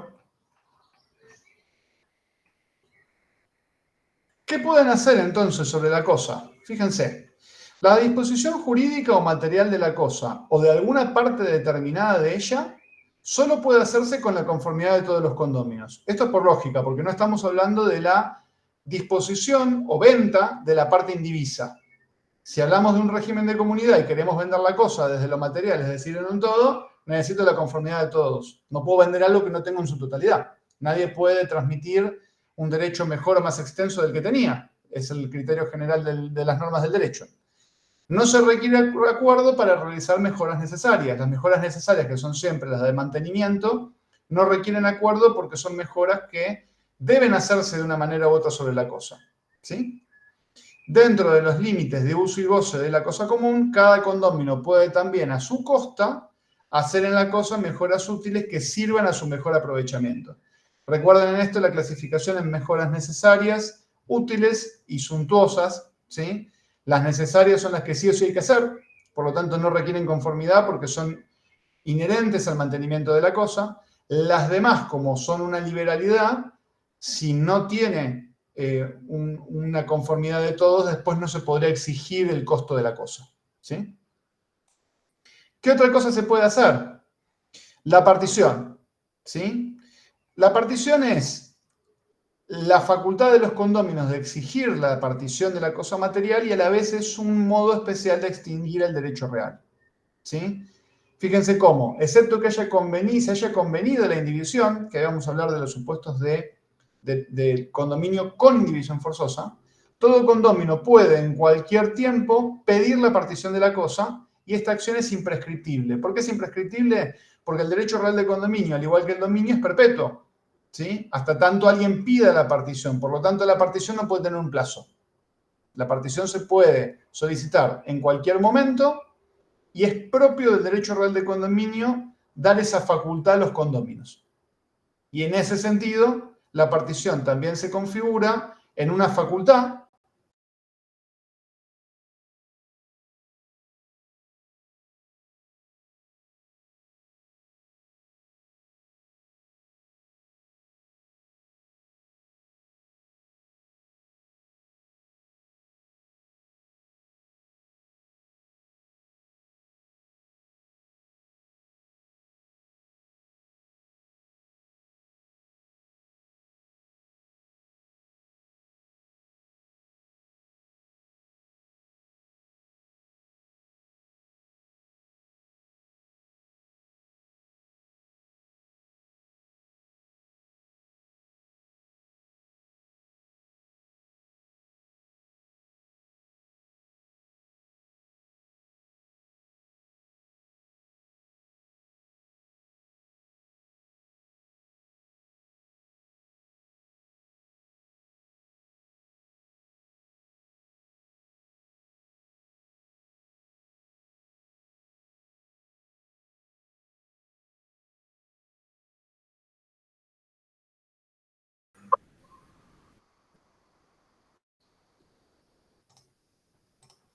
¿Qué pueden hacer entonces sobre la cosa? Fíjense, la disposición jurídica o material de la cosa o de alguna parte determinada de ella solo puede hacerse con la conformidad de todos los condóminos. Esto es por lógica, porque no estamos hablando de la disposición o venta de la parte indivisa. Si hablamos de un régimen de comunidad y queremos vender la cosa desde lo material, es decir, en un todo, necesito la conformidad de todos. No puedo vender algo que no tengo en su totalidad. Nadie puede transmitir un derecho mejor o más extenso del que tenía. Es el criterio general de las normas del derecho. No se requiere acuerdo para realizar mejoras necesarias. Las mejoras necesarias, que son siempre las de mantenimiento, no requieren acuerdo porque son mejoras que deben hacerse de una manera u otra sobre la cosa. ¿Sí? Dentro de los límites de uso y goce de la cosa común, cada condomino puede también, a su costa, hacer en la cosa mejoras útiles que sirvan a su mejor aprovechamiento. Recuerden en esto la clasificación en mejoras necesarias, útiles y suntuosas, ¿sí? Las necesarias son las que sí o sí hay que hacer, por lo tanto no requieren conformidad porque son inherentes al mantenimiento de la cosa. Las demás, como son una liberalidad, si no tiene una conformidad de todos, después no se podría exigir el costo de la cosa. ¿Sí? ¿Qué otra cosa se puede hacer? La partición. ¿Sí? La partición es la facultad de los condóminos de exigir la partición de la cosa material y a la vez es un modo especial de extinguir el derecho real. ¿Sí? Fíjense cómo, excepto que se haya convenido la indivisión, que vamos a hablar de los supuestos de condominio con indivisión forzosa, todo condomino puede en cualquier tiempo pedir la partición de la cosa y esta acción es imprescriptible. ¿Por qué es imprescriptible? Porque el derecho real de condominio, al igual que el dominio, es perpetuo. ¿Sí? Hasta tanto alguien pida la partición. Por lo tanto, la partición no puede tener un plazo. La partición se puede solicitar en cualquier momento y es propio del derecho real de condominio dar esa facultad a los condóminos. Y en ese sentido, la partición también se configura en una facultad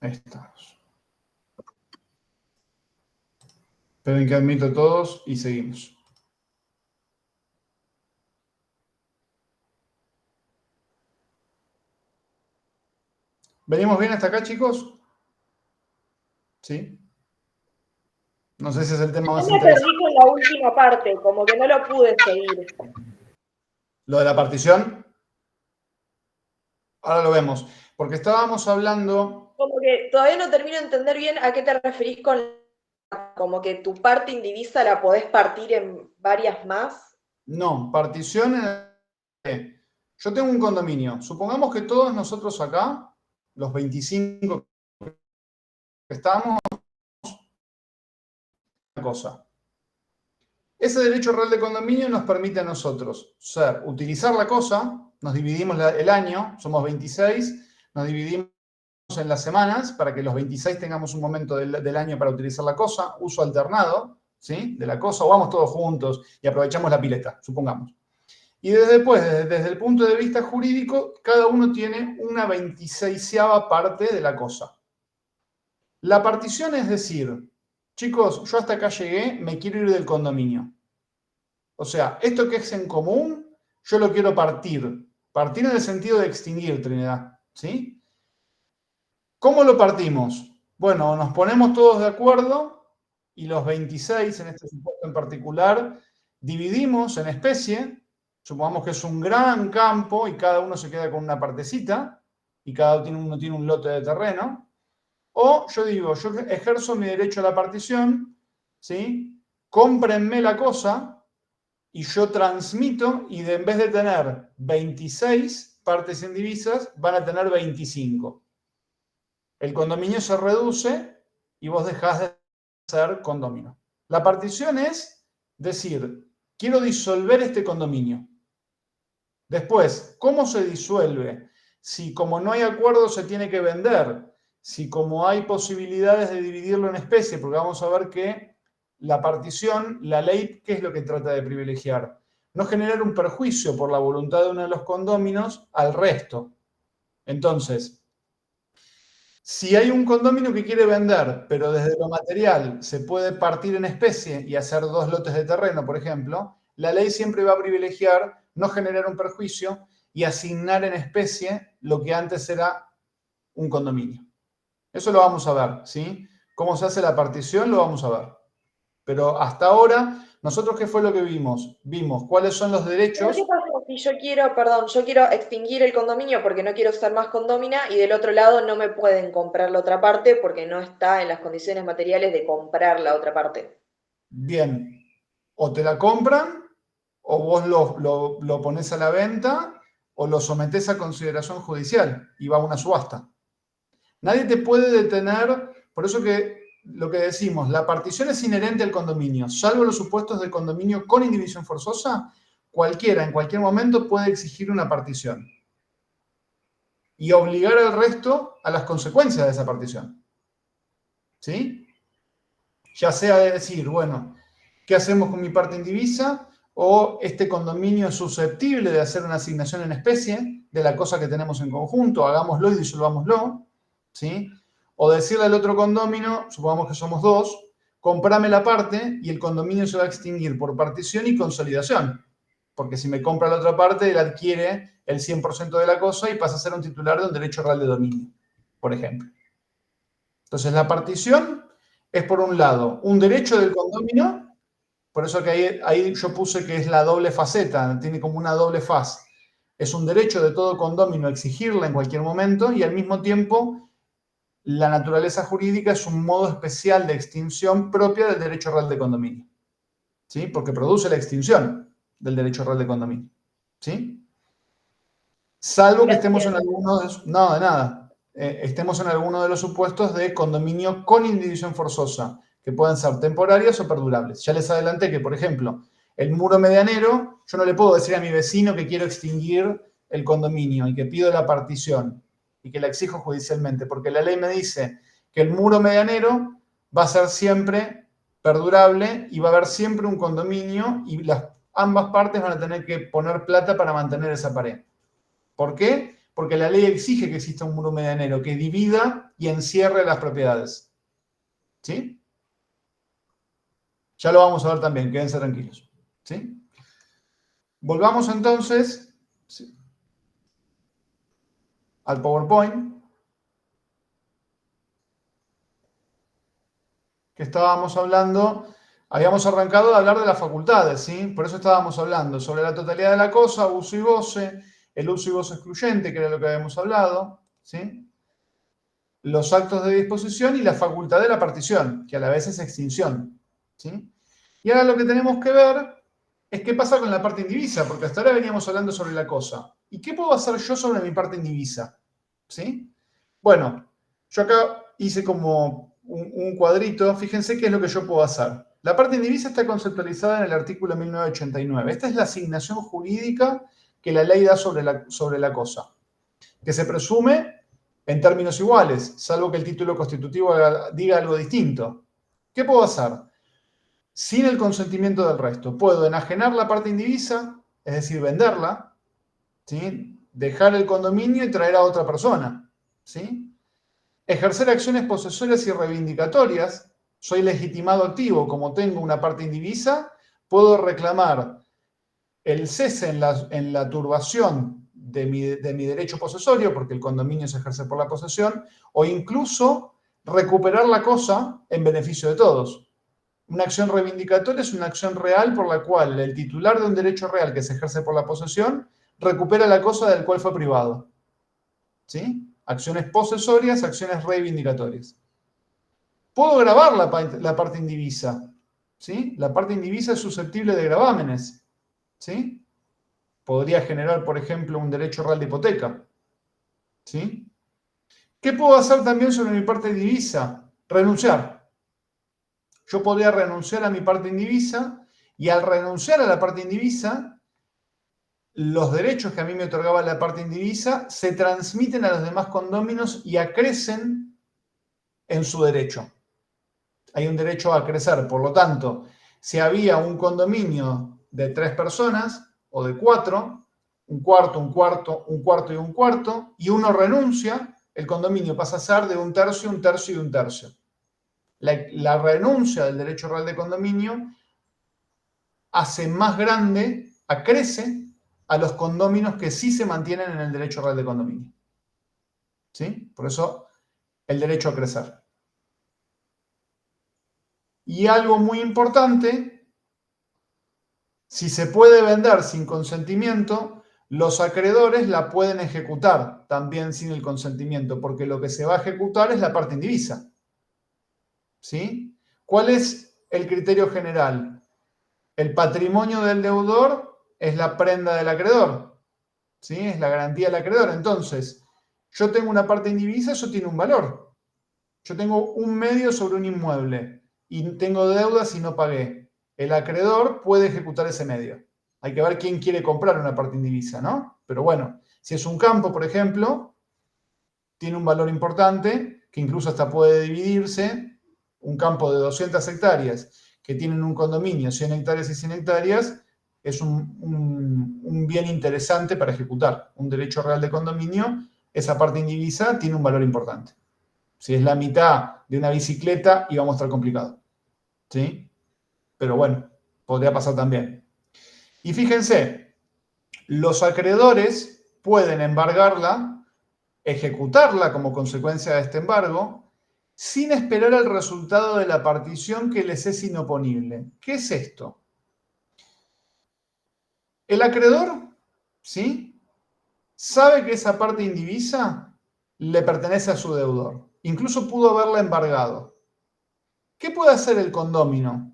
estamos. Esperen que admito todos y seguimos. ¿Venimos bien hasta acá, chicos? ¿Sí? No sé si es el tema más Yo me interesante. perdí con la última parte, como que no lo pude seguir. Lo de la partición, ahora lo vemos. Porque estábamos hablando... Como que todavía no termino de entender bien a qué te referís con como que tu parte indivisa la podés partir en varias más. No, partición en... Yo tengo un condominio. Supongamos que todos nosotros acá, los 25 que estamos, una cosa. Ese derecho real de condominio nos permite a nosotros utilizar la cosa, nos dividimos el año, somos 26, nos dividimos en las semanas para que los 26 tengamos un momento del año para utilizar la cosa, uso alternado, ¿sí? De la cosa, o vamos todos juntos y aprovechamos la pileta, supongamos. Y desde el punto de vista jurídico, cada uno tiene una 26ª parte de la cosa. La partición es decir, chicos, yo hasta acá llegué, me quiero ir del condominio. O sea, esto que es en común, yo lo quiero partir. Partir en el sentido de extinguir, Trinidad. ¿Sí? ¿Cómo lo partimos? Bueno, nos ponemos todos de acuerdo y los 26, en este supuesto en particular, dividimos en especie. Supongamos que es un gran campo y cada uno se queda con una partecita y cada uno tiene un lote de terreno. O yo digo, yo ejerzo mi derecho a la partición, ¿sí? Cómprenme la cosa y yo transmito, y en vez de tener 26 partes indivisas, van a tener 25. El condominio se reduce y vos dejás de ser condominio. La partición es decir, quiero disolver este condominio. Después, ¿cómo se disuelve? Si como no hay acuerdo se tiene que vender, si como hay posibilidades de dividirlo en especie, porque vamos a ver que la partición, la ley, ¿qué es lo que trata de privilegiar? No generar un perjuicio por la voluntad de uno de los condóminos al resto. Entonces, si hay un condominio que quiere vender, pero desde lo material se puede partir en especie y hacer 2 lotes de terreno, por ejemplo, la ley siempre va a privilegiar no generar un perjuicio y asignar en especie lo que antes era un condominio. Eso lo vamos a ver, ¿sí? Cómo se hace la partición lo vamos a ver. Pero hasta ahora, nosotros, ¿qué fue lo que vimos? Vimos cuáles son los derechos. ¿Qué pasa si yo quiero extinguir el condominio porque no quiero ser más condómina y del otro lado no me pueden comprar la otra parte porque no está en las condiciones materiales de comprar la otra parte? Bien, o te la compran, o vos lo pones a la venta, o lo sometés a consideración judicial y va a una subasta. Nadie te puede detener, por eso que lo que decimos, la partición es inherente al condominio, salvo los supuestos de condominio con indivisión forzosa, cualquiera en cualquier momento puede exigir una partición y obligar al resto a las consecuencias de esa partición. ¿Sí? Ya sea de decir, bueno, ¿qué hacemos con mi parte indivisa? O este condominio es susceptible de hacer una asignación en especie de la cosa que tenemos en conjunto, hagámoslo y disolvámoslo, ¿sí? O decirle al otro condomino, supongamos que somos 2, comprame la parte y el condominio se va a extinguir por partición y consolidación. Porque si me compra la otra parte, él adquiere el 100% de la cosa y pasa a ser un titular de un derecho real de dominio, por ejemplo. Entonces, la partición es, por un lado, un derecho del condominio, por eso que ahí yo puse que es la doble faceta, tiene como una doble faz. Es un derecho de todo condomino exigirla en cualquier momento y al mismo tiempo la naturaleza jurídica es un modo especial de extinción propia del derecho real de condominio. ¿Sí? Porque produce la extinción del derecho real de condominio. ¿Sí? Salvo que estemos en algunos... No, de nada. Estemos en alguno de los supuestos de condominio con indivisión forzosa, que pueden ser temporarias o perdurables. Ya les adelanté que, por ejemplo, el muro medianero, yo no le puedo decir a mi vecino que quiero extinguir el condominio y que pido la partición y que la exijo judicialmente, porque la ley me dice que el muro medianero va a ser siempre perdurable y va a haber siempre un condominio y ambas partes van a tener que poner plata para mantener esa pared. ¿Por qué? Porque la ley exige que exista un muro medianero que divida y encierre las propiedades. ¿Sí? Ya lo vamos a ver también, quédense tranquilos. ¿Sí? Volvamos entonces al PowerPoint que estábamos hablando. Habíamos arrancado de hablar de las facultades, ¿sí? Por eso estábamos hablando sobre la totalidad de la cosa, uso y goce, el uso y goce excluyente, que era lo que habíamos hablado, ¿sí? Los actos de disposición y la facultad de la partición, que a la vez es extinción, ¿sí? Y ahora lo que tenemos que ver es qué pasa con la parte indivisa, porque hasta ahora veníamos hablando sobre la cosa. ¿Y qué puedo hacer yo sobre mi parte indivisa? ¿Sí? Bueno, yo acá hice como un cuadrito, fíjense qué es lo que yo puedo hacer. La parte indivisa está conceptualizada en el artículo 1989. Esta es la asignación jurídica que la ley da sobre la cosa, que se presume en términos iguales, salvo que el título constitutivo diga algo distinto. ¿Qué puedo hacer? Sin el consentimiento del resto, puedo enajenar la parte indivisa, es decir, venderla, ¿sí? Dejar el condominio y traer a otra persona, ¿sí? Ejercer acciones posesorias y reivindicatorias. Soy legitimado activo, como tengo una parte indivisa, puedo reclamar el cese en la turbación de mi derecho posesorio, porque el condominio se ejerce por la posesión, o incluso recuperar la cosa en beneficio de todos. Una acción reivindicatoria es una acción real por la cual el titular de un derecho real que se ejerce por la posesión recupera la cosa del cual fue privado. ¿Sí? Acciones posesorias, acciones reivindicatorias. Puedo gravar la parte indivisa. ¿Sí? La parte indivisa es susceptible de gravámenes. ¿sí? Podría generar, por ejemplo, un derecho real de hipoteca, ¿sí? ¿Qué puedo hacer también sobre mi parte indivisa? Renunciar. Yo podría renunciar a mi parte indivisa y al renunciar a la parte indivisa, los derechos que a mí me otorgaba la parte indivisa se transmiten a los demás condóminos y acrecen en su derecho. Hay un derecho a crecer, por lo tanto, si había un condominio de 3 personas o de 4, un cuarto, un cuarto, un cuarto y un cuarto, y uno renuncia, el condominio pasa a ser de 1/3, 1/3 y 1/3. La renuncia del derecho real de condominio hace más grande, acrece a los condóminos que sí se mantienen en el derecho real de condominio. ¿Sí? Por eso el derecho a crecer. Y algo muy importante, si se puede vender sin consentimiento, los acreedores la pueden ejecutar también sin el consentimiento, porque lo que se va a ejecutar es la parte indivisa. ¿Sí? ¿Cuál es el criterio general? El patrimonio del deudor es la prenda del acreedor, ¿sí? Es la garantía del acreedor. Entonces, yo tengo una parte indivisa, eso tiene un valor. Yo tengo un medio sobre un inmueble y tengo deudas y no pagué. El acreedor puede ejecutar ese medio. Hay que ver quién quiere comprar una parte indivisa, ¿no? Pero bueno, si es un campo, por ejemplo, tiene un valor importante que incluso hasta puede dividirse. Un campo de 200 hectáreas que tienen un condominio, 100 hectáreas y 100 hectáreas, es un bien interesante para ejecutar. Un derecho real de condominio, esa parte indivisa tiene un valor importante. Si es la mitad de una bicicleta, iba a mostrar complicado. ¿Sí? Pero bueno, podría pasar también. Y fíjense, los acreedores pueden embargarla, ejecutarla como consecuencia de este embargo, sin esperar el resultado de la partición que les es inoponible. ¿Qué es esto? El acreedor, ¿sí?, sabe que esa parte indivisa le pertenece a su deudor. Incluso pudo haberla embargado. ¿Qué puede hacer el condómino?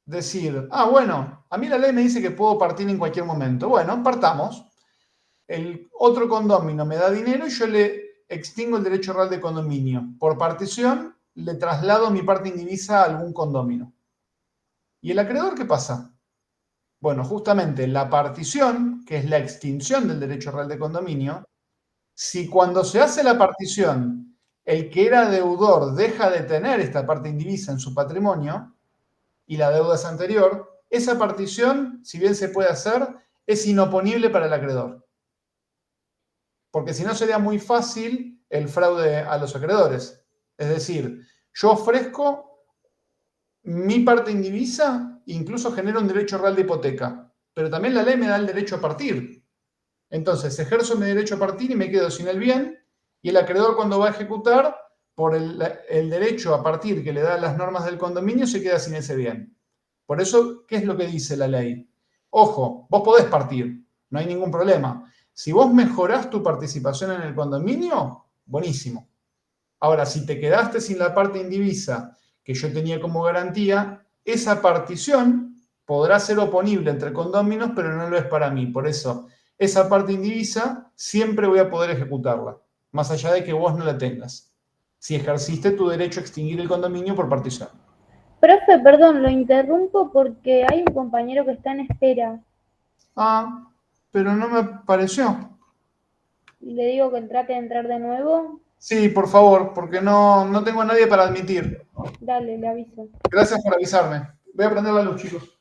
Decir, bueno, a mí la ley me dice que puedo partir en cualquier momento. Bueno, partamos. El otro condómino me da dinero y yo le extingo el derecho real de condominio. Por partición, le traslado mi parte indivisa a algún condomino. ¿Y el acreedor qué pasa? Bueno, justamente la partición, que es la extinción del derecho real de condominio, si cuando se hace la partición, el que era deudor deja de tener esta parte indivisa en su patrimonio y la deuda es anterior, esa partición, si bien se puede hacer, es inoponible para el acreedor. Porque si no sería muy fácil el fraude a los acreedores. Es decir, yo ofrezco mi parte indivisa, incluso genero un derecho real de hipoteca, pero también la ley me da el derecho a partir. Entonces, ejerzo mi derecho a partir y me quedo sin el bien, y el acreedor cuando va a ejecutar, por el derecho a partir que le dan las normas del condominio, se queda sin ese bien. Por eso, ¿qué es lo que dice la ley? Ojo, vos podés partir, no hay ningún problema. Si vos mejorás tu participación en el condominio, buenísimo. Ahora, si te quedaste sin la parte indivisa que yo tenía como garantía, esa partición podrá ser oponible entre condóminos, pero no lo es para mí. Por eso, esa parte indivisa siempre voy a poder ejecutarla, más allá de que vos no la tengas, si ejerciste tu derecho a extinguir el condominio por partición. Profe, perdón, lo interrumpo porque hay un compañero que está en espera. Pero no me pareció. Le digo que trate de entrar de nuevo. Sí, por favor, porque no tengo a nadie para admitir. Dale, le aviso. Gracias por avisarme. Voy a prender la luz, chicos.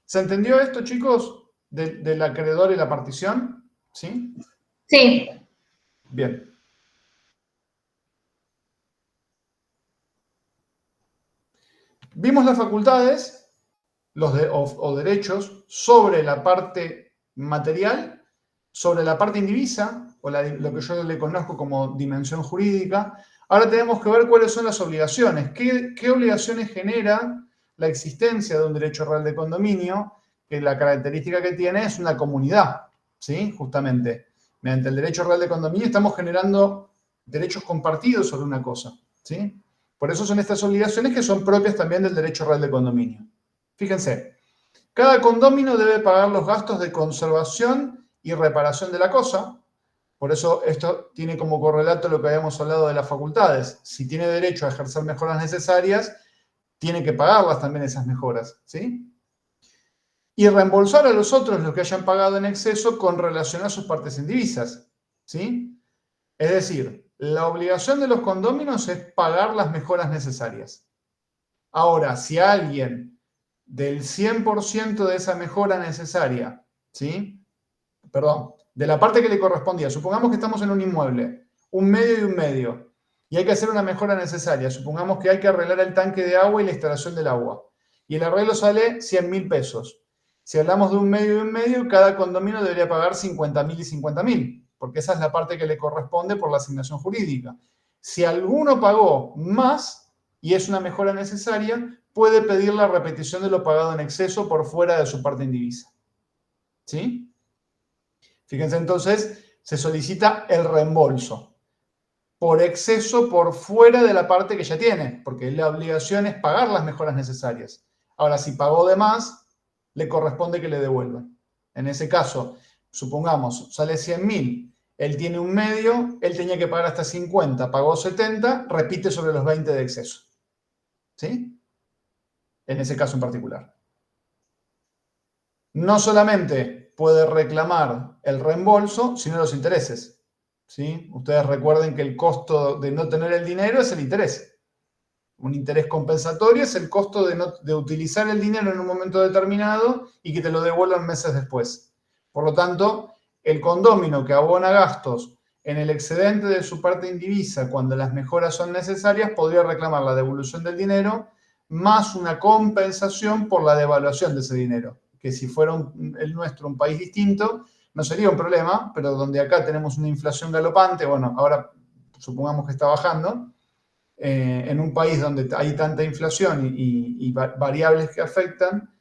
¿Se entendió esto, chicos? Del acreedor y la partición. ¿Sí? Sí. Bien. Vimos las facultades o derechos sobre la parte material, sobre la parte indivisa, o lo que yo le conozco como dimensión jurídica. Ahora tenemos que ver cuáles son las obligaciones. ¿Qué obligaciones genera la existencia de un derecho real de condominio? Que la característica que tiene es una comunidad, ¿sí? Justamente, mediante el derecho real de condominio estamos generando derechos compartidos sobre una cosa, ¿sí? Por eso son estas obligaciones que son propias también del derecho real de condominio. Fíjense, cada condominio debe pagar los gastos de conservación y reparación de la cosa. Por eso esto tiene como correlato lo que habíamos hablado de las facultades. Si tiene derecho a ejercer mejoras necesarias, tiene que pagarlas también esas mejoras, ¿sí? Y reembolsar a los otros lo que hayan pagado en exceso con relación a sus partes indivisas, ¿sí? Es decir, la obligación de los condóminos es pagar las mejoras necesarias. Ahora, si alguien del 100% de esa mejora necesaria, ¿sí? Perdón, de la parte que le correspondía, supongamos que estamos en un inmueble, un medio y un medio, y hay que hacer una mejora necesaria. Supongamos que hay que arreglar el tanque de agua y la instalación del agua. Y el arreglo sale 100.000 pesos. Si hablamos de un medio y un medio, cada condominio debería pagar 50.000 y 50.000, porque esa es la parte que le corresponde por la asignación jurídica. Si alguno pagó más y es una mejora necesaria, puede pedir la repetición de lo pagado en exceso por fuera de su parte indivisa. ¿Sí? Fíjense entonces, se solicita el reembolso por exceso por fuera de la parte que ya tiene, porque la obligación es pagar las mejoras necesarias. Ahora, si pagó de más, le corresponde que le devuelvan. En ese caso, supongamos, sale 100.000, él tiene un medio, él tenía que pagar hasta 50, pagó 70, repite sobre los 20 de exceso. ¿Sí? En ese caso en particular. No solamente puede reclamar el reembolso, sino los intereses. ¿Sí? Ustedes recuerden que el costo de no tener el dinero es el interés. Un interés compensatorio es el costo de utilizar el dinero en un momento determinado y que te lo devuelvan meses después. Por lo tanto, el condómino que abona gastos en el excedente de su parte indivisa cuando las mejoras son necesarias podría reclamar la devolución del dinero más una compensación por la devaluación de ese dinero. Que si fuera el nuestro un país distinto, no sería un problema, pero donde acá tenemos una inflación galopante, bueno, ahora supongamos que está bajando, en un país donde hay tanta inflación y variables que afectan,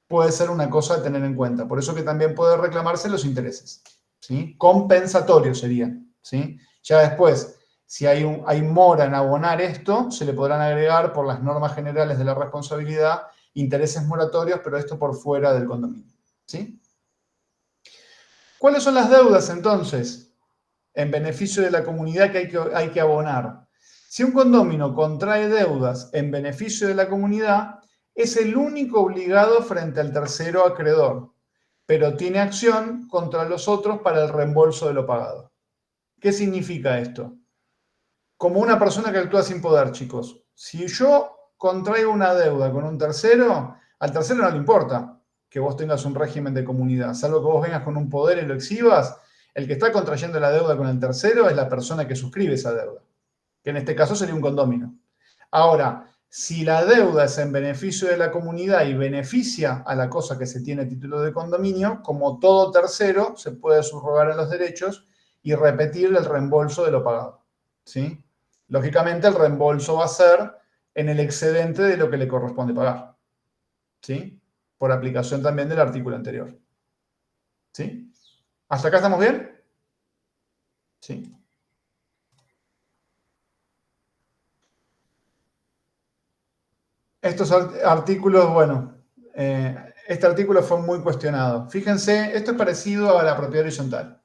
puede ser una cosa a tener en cuenta. Por eso que también puede reclamarse los intereses, ¿sí? Compensatorios serían, ¿sí? Ya después, si hay mora en abonar esto, se le podrán agregar por las normas generales de la responsabilidad intereses moratorios, pero esto por fuera del condominio, ¿sí? ¿Cuáles son las deudas, entonces, en beneficio de la comunidad que hay que abonar? Si un condominio contrae deudas en beneficio de la comunidad, es el único obligado frente al tercero acreedor, pero tiene acción contra los otros para el reembolso de lo pagado. ¿Qué significa esto? Como una persona que actúa sin poder, chicos. Si yo contraigo una deuda con un tercero, al tercero no le importa que vos tengas un régimen de comunidad, salvo que vos vengas con un poder y lo exhibas. El que está contrayendo la deuda con el tercero es la persona que suscribe esa deuda, que en este caso sería un condominio. Ahora, si la deuda es en beneficio de la comunidad y beneficia a la cosa que se tiene a título de condominio, como todo tercero, se puede subrogar en los derechos y repetir el reembolso de lo pagado, ¿sí? Lógicamente, el reembolso va a ser en el excedente de lo que le corresponde pagar, ¿sí? Por aplicación también del artículo anterior, ¿sí? ¿Hasta acá estamos bien? Sí. Estos artículos, bueno, este artículo fue muy cuestionado. Fíjense, esto es parecido a la propiedad horizontal.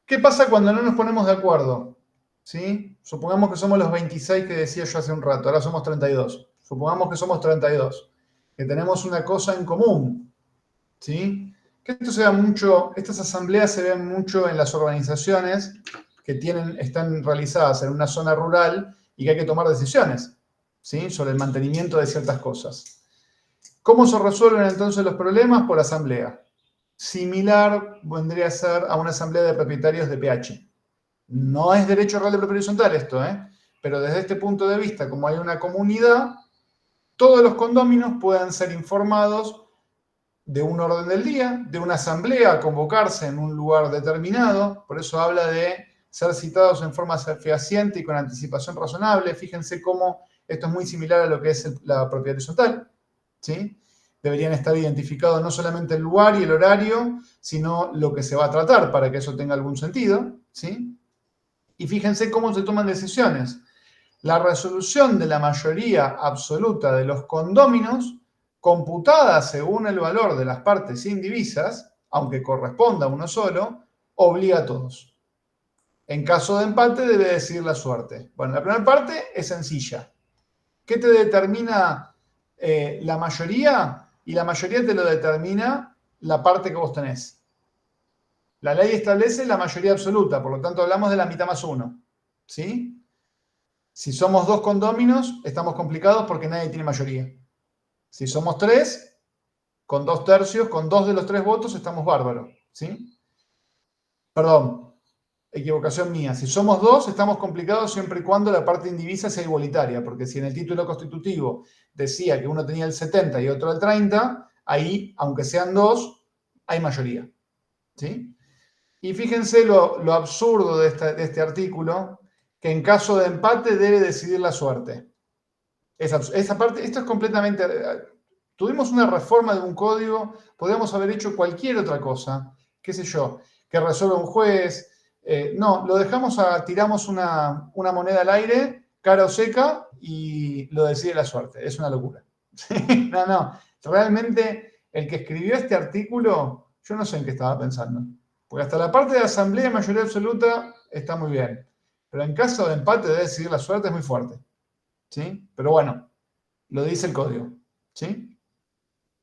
¿Qué pasa cuando no nos ponemos de acuerdo? ¿Sí? Supongamos que somos los 26 que decía yo hace un rato, ahora somos 32. Supongamos que somos 32, que tenemos una cosa en común, ¿sí? Que esto se da mucho, estas asambleas se ven mucho en las organizaciones que están realizadas en una zona rural y que hay que tomar decisiones, ¿sí? Sobre el mantenimiento de ciertas cosas. ¿Cómo se resuelven entonces los problemas? Por asamblea. Similar vendría a ser a una asamblea de propietarios de PH. No es derecho real de propiedad horizontal esto, pero desde este punto de vista, como hay una comunidad, todos los condóminos pueden ser informados de un orden del día, de una asamblea a convocarse en un lugar determinado, por eso habla de ser citados en forma fehaciente y con anticipación razonable. Fíjense cómo esto es muy similar a lo que es la propiedad horizontal, ¿sí? Deberían estar identificados no solamente el lugar y el horario, sino lo que se va a tratar para que eso tenga algún sentido, ¿sí? Y fíjense cómo se toman decisiones. la resolución de la mayoría absoluta de los condóminos, computada según el valor de las partes indivisas, aunque corresponda a uno solo, obliga a todos. En caso de empate debe decidir la suerte. Bueno, la primera parte es sencilla. ¿Qué te determina la mayoría? Y la mayoría te lo determina la parte que vos tenés. La ley establece la mayoría absoluta, por lo tanto hablamos de la mitad más uno. ¿Sí? Si somos 2 condóminos, estamos complicados porque nadie tiene mayoría. Si somos 3, con 2 tercios, con 2 de los 3 votos, estamos bárbaros. ¿Sí? Perdón, equivocación mía. Si somos 2, estamos complicados siempre y cuando la parte indivisa sea igualitaria, porque si en el título constitutivo decía que uno tenía el 70 y otro el 30, ahí, aunque sean 2, hay mayoría. ¿Sí? Y fíjense lo absurdo de este artículo, que en caso de empate debe decidir la suerte. Esa parte, esto es completamente... Tuvimos una reforma de un código, podríamos haber hecho cualquier otra cosa, qué sé yo, que resuelva un juez. No, lo dejamos tiramos una moneda al aire, cara o seca, y lo decide la suerte. Es una locura. No, realmente el que escribió este artículo, yo no sé en qué estaba pensando. Porque hasta la parte de asamblea mayoría absoluta está muy bien. Pero en caso de empate debe decidir la suerte, es muy fuerte. ¿Sí? Pero bueno, lo dice el código. ¿Sí?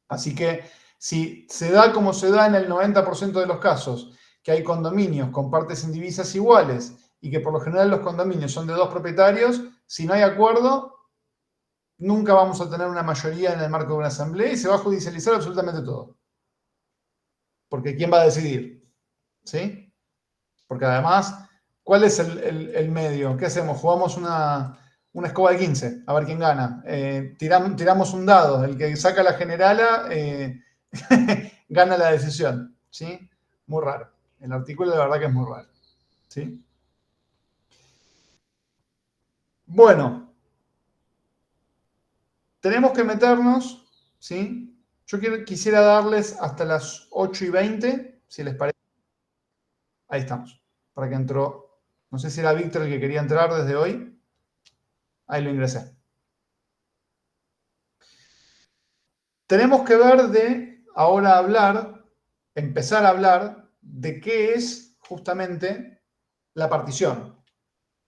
Así que si se da como se da en el 90% de los casos, que hay condominios con partes indivisas iguales y que por lo general los condominios son de 2 propietarios, si no hay acuerdo, nunca vamos a tener una mayoría en el marco de una asamblea y se va a judicializar absolutamente todo. Porque ¿quién va a decidir? ¿Sí? Porque además, ¿cuál es el medio? ¿Qué hacemos? Jugamos una escoba de 15, a ver quién gana. Tiramos un dado, el que saca la generala gana la decisión. ¿Sí? Muy raro. El artículo de verdad que es muy raro. ¿Sí? Bueno, tenemos que meternos, ¿sí? Yo quisiera darles hasta las 8:20, si les parece. Ahí estamos. Para que entró. No sé si era Víctor el que quería entrar desde hoy. Ahí lo ingresé. Tenemos que ver ahora empezar a hablar de qué es justamente la partición.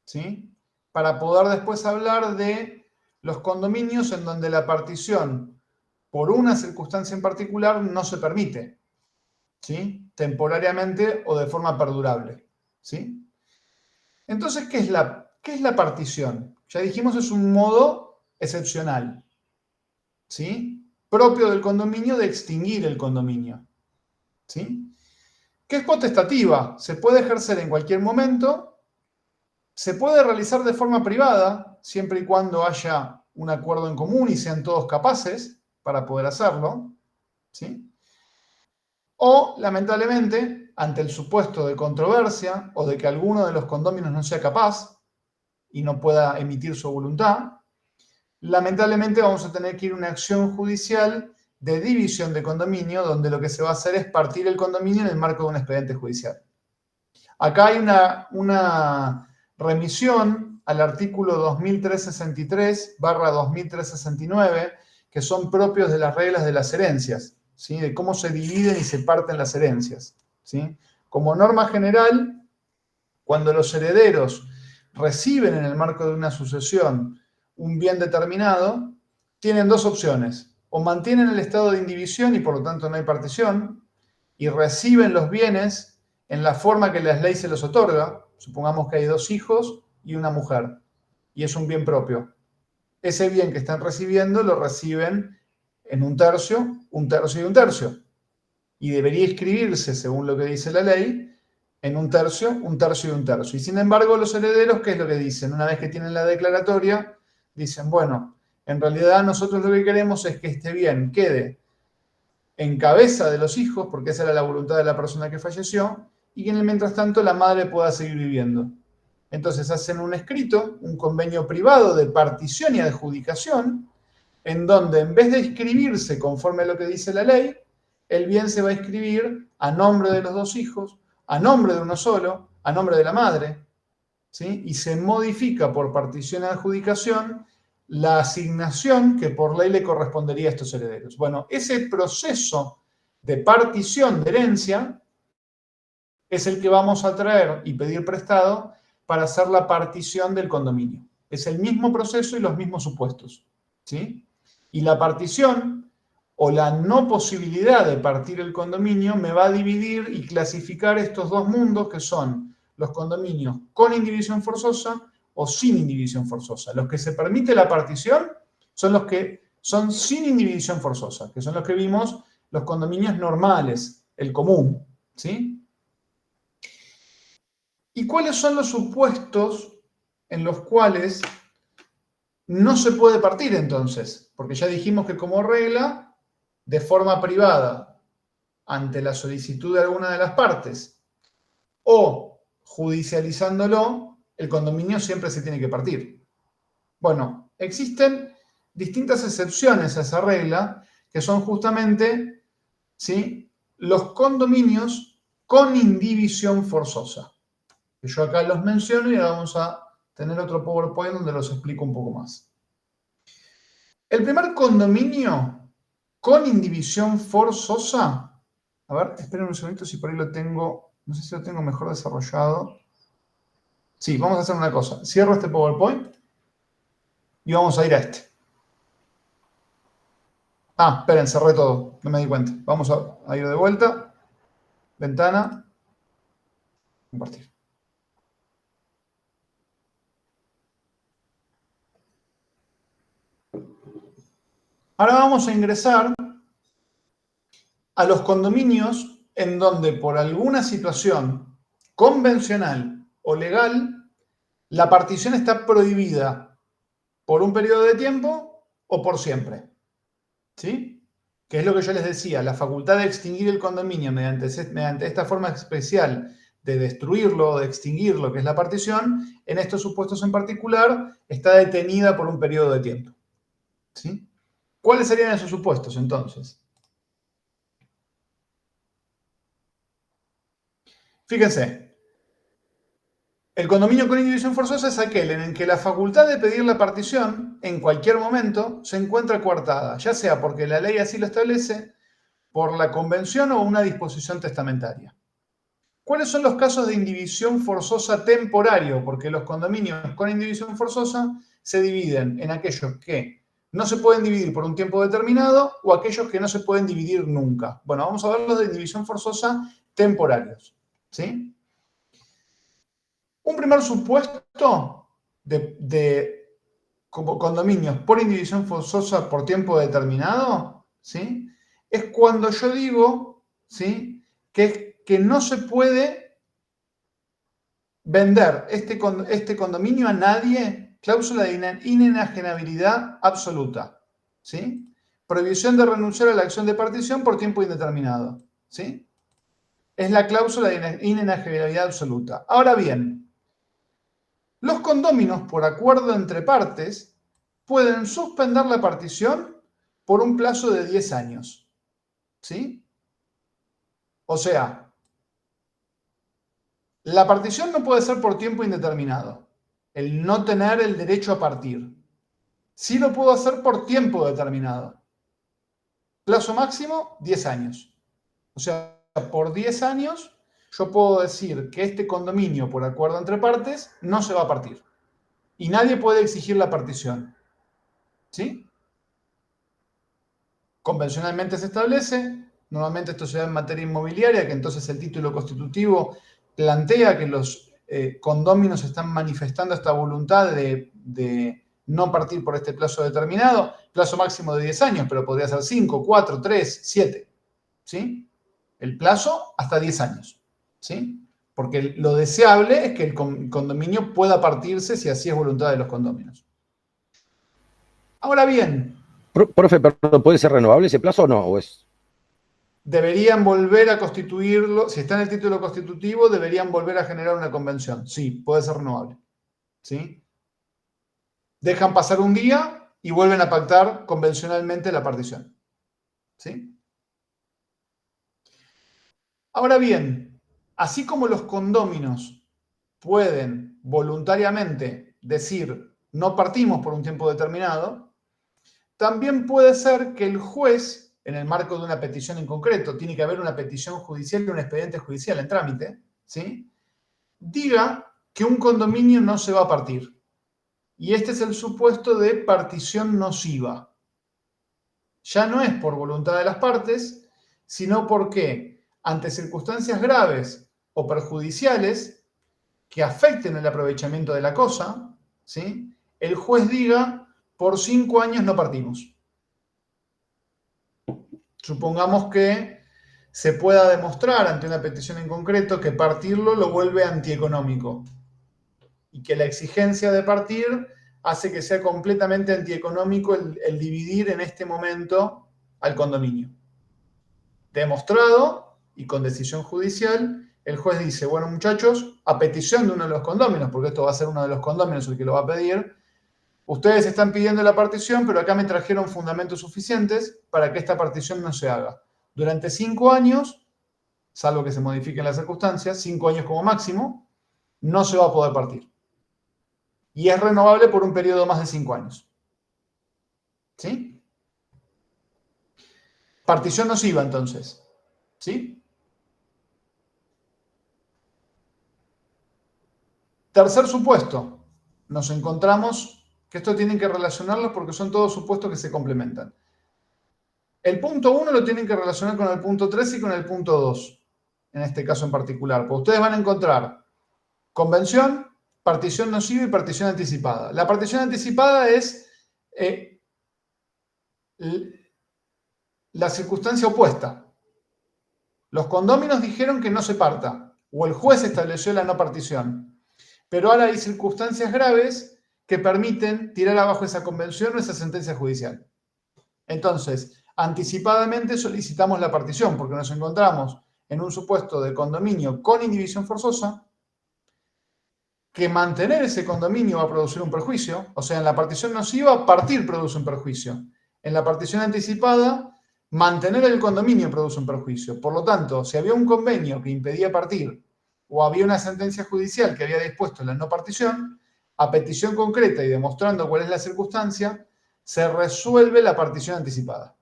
¿Sí? Para poder después hablar de los condominios en donde la partición, por una circunstancia en particular, no se permite. ¿Sí? Temporariamente o de forma perdurable. ¿Sí? Entonces, ¿qué es la partición? Ya dijimos, es un modo excepcional, ¿sí? Propio del condominio de extinguir el condominio, ¿sí? Que es potestativa, se puede ejercer en cualquier momento, se puede realizar de forma privada, siempre y cuando haya un acuerdo en común y sean todos capaces para poder hacerlo, ¿sí? O, lamentablemente, ante el supuesto de controversia o de que alguno de los condóminos no sea capaz y no pueda emitir su voluntad, lamentablemente vamos a tener que ir a una acción judicial de división de condominio, donde lo que se va a hacer es partir el condominio en el marco de un expediente judicial. Acá hay una remisión al artículo 2363/2369, que son propios de las reglas de las herencias, ¿sí? De cómo se dividen y se parten las herencias, ¿sí? Como norma general, cuando los herederos reciben en el marco de una sucesión un bien determinado, tienen 2 opciones. O mantienen el estado de indivisión y por lo tanto no hay partición, y reciben los bienes en la forma que la ley se los otorga. Supongamos que hay 2 hijos y una mujer, y es un bien propio. Ese bien que están recibiendo lo reciben en 1/3, 1/3 y 1/3. Y debería inscribirse, según lo que dice la ley, en 1/3, 1/3 y 1/3. Y sin embargo, los herederos, ¿qué es lo que dicen? Una vez que tienen la declaratoria, dicen, bueno, en realidad nosotros lo que queremos es que este bien quede en cabeza de los hijos, porque esa era la voluntad de la persona que falleció, y que en el mientras tanto la madre pueda seguir viviendo. Entonces hacen un escrito, un convenio privado de partición y adjudicación, en donde en vez de inscribirse conforme a lo que dice la ley, el bien se va a inscribir a nombre de los 2 hijos, a nombre de uno solo, a nombre de la madre. ¿sí? Y se modifica por partición y adjudicación la asignación que por ley le correspondería a estos herederos. Bueno, ese proceso de partición de herencia es el que vamos a traer y pedir prestado para hacer la partición del condominio. Es el mismo proceso y los mismos supuestos, ¿sí? Y la partición o la no posibilidad de partir el condominio me va a dividir y clasificar estos dos mundos que son los condominios con indivisión forzosa o sin indivisión forzosa. Los que se permite la partición son los que son sin indivisión forzosa, que son los que vimos los condominios normales, el común, ¿sí? ¿Y cuáles son los supuestos en los cuales no se puede partir entonces? Porque ya dijimos que como regla, de forma privada, ante la solicitud de alguna de las partes, o judicializándolo, el condominio siempre se tiene que partir. Bueno, existen distintas excepciones a esa regla, que son justamente, ¿sí?, los condominios con indivisión forzosa. Que yo acá los menciono y vamos a tener otro PowerPoint donde los explico un poco más. El primer condominio con indivisión forzosa, a ver, esperen un segundito si por ahí lo tengo, no sé si lo tengo mejor desarrollado. Sí, vamos a hacer una cosa, cierro este PowerPoint y vamos a ir a este. Ah, esperen, cerré todo, no me di cuenta. Vamos a ir de vuelta, ventana, compartir. Ahora vamos a ingresar a los condominios en donde por alguna situación convencional o legal la partición está prohibida por un periodo de tiempo o por siempre. ¿Sí? Que es lo que yo les decía, la facultad de extinguir el condominio mediante esta forma especial de destruirlo o de extinguirlo, que es la partición, en estos supuestos en particular, está detenida por un periodo de tiempo. ¿Sí? ¿Cuáles serían esos supuestos entonces? Fíjense, el condominio con indivisión forzosa es aquel en el que la facultad de pedir la partición en cualquier momento se encuentra coartada, ya sea porque la ley así lo establece, por la convención o una disposición testamentaria. ¿Cuáles son los casos de indivisión forzosa temporario? Porque los condominios con indivisión forzosa se dividen en aquellos que no se pueden dividir por un tiempo determinado o aquellos que no se pueden dividir nunca. Bueno, vamos a ver los de indivisión forzosa temporarios, ¿sí? Un primer supuesto de condominios por indivisión forzosa por tiempo determinado, ¿sí?, es cuando yo digo, ¿sí?, que no se puede vender este condominio a nadie, cláusula de inenajenabilidad absoluta, ¿sí? Prohibición de renunciar a la acción de partición por tiempo indeterminado, ¿sí? Es la cláusula de inenajenabilidad absoluta. Ahora bien, los condóminos por acuerdo entre partes pueden suspender la partición por un plazo de 10 años, ¿sí? O sea, la partición no puede ser por tiempo indeterminado, el no tener el derecho a partir. Sí lo puedo hacer por tiempo determinado. Plazo máximo, 10 años. O sea, por 10 años yo puedo decir que este condominio por acuerdo entre partes no se va a partir. Y nadie puede exigir la partición. ¿Sí? Convencionalmente se establece, normalmente esto se da en materia inmobiliaria, que entonces el título constitutivo plantea que los condóminos están manifestando esta voluntad de no partir por este plazo determinado, plazo máximo de 10 años, pero podría ser 5, 4, 3, 7, ¿sí? El plazo hasta 10 años, ¿sí? Porque lo deseable es que el condominio pueda partirse si así es voluntad de los condóminos. Ahora bien, Profe, perdón, ¿puede ser renovable ese plazo o no? ¿O es? Deberían volver a constituirlo, si está en el título constitutivo, deberían volver a generar una convención. Sí, puede ser renovable. ¿Sí? Dejan pasar un día y vuelven a pactar convencionalmente la partición. ¿Sí? Ahora bien, así como los condóminos pueden voluntariamente decir no partimos por un tiempo determinado. También puede ser que el juez, en el marco de una petición en concreto, tiene que haber una petición judicial y un expediente judicial en trámite, ¿sí?, diga que un condominio no se va a partir. Y este es el supuesto de partición nociva. Ya no es por voluntad de las partes, sino porque ante circunstancias graves o perjudiciales que afecten el aprovechamiento de la cosa, ¿sí?, el juez diga, por 5 años no partimos. Supongamos que se pueda demostrar ante una petición en concreto que partirlo lo vuelve antieconómico y que la exigencia de partir hace que sea completamente antieconómico el dividir en este momento al condominio. Demostrado y con decisión judicial, el juez dice, bueno muchachos, a petición de uno de los condóminos, porque esto va a ser uno de los condóminos el que lo va a pedir, ustedes están pidiendo la partición, pero acá me trajeron fundamentos suficientes para que esta partición no se haga. Durante 5 años, salvo que se modifiquen las circunstancias, 5 años como máximo, no se va a poder partir. Y es renovable por un periodo más de 5 años. ¿Sí? Partición nociva, entonces. ¿Sí? Tercer supuesto. Nos encontramos que esto tienen que relacionarlos porque son todos supuestos que se complementan. El punto 1 lo tienen que relacionar con el punto 3 y con el punto 2, en este caso en particular. Pues ustedes van a encontrar convención, partición nociva y partición anticipada. La partición anticipada es la circunstancia opuesta. Los condóminos dijeron que no se parta, o el juez estableció la no partición. Pero ahora hay circunstancias graves que permiten tirar abajo esa convención o esa sentencia judicial. Entonces, anticipadamente solicitamos la partición, porque nos encontramos en un supuesto de condominio con indivisión forzosa, que mantener ese condominio va a producir un perjuicio. O sea, en la partición nociva, partir produce un perjuicio. En la partición anticipada, mantener el condominio produce un perjuicio. Por lo tanto, si había un convenio que impedía partir o había una sentencia judicial que había dispuesto la no partición, a petición concreta y demostrando cuál es la circunstancia, se resuelve la partición anticipada.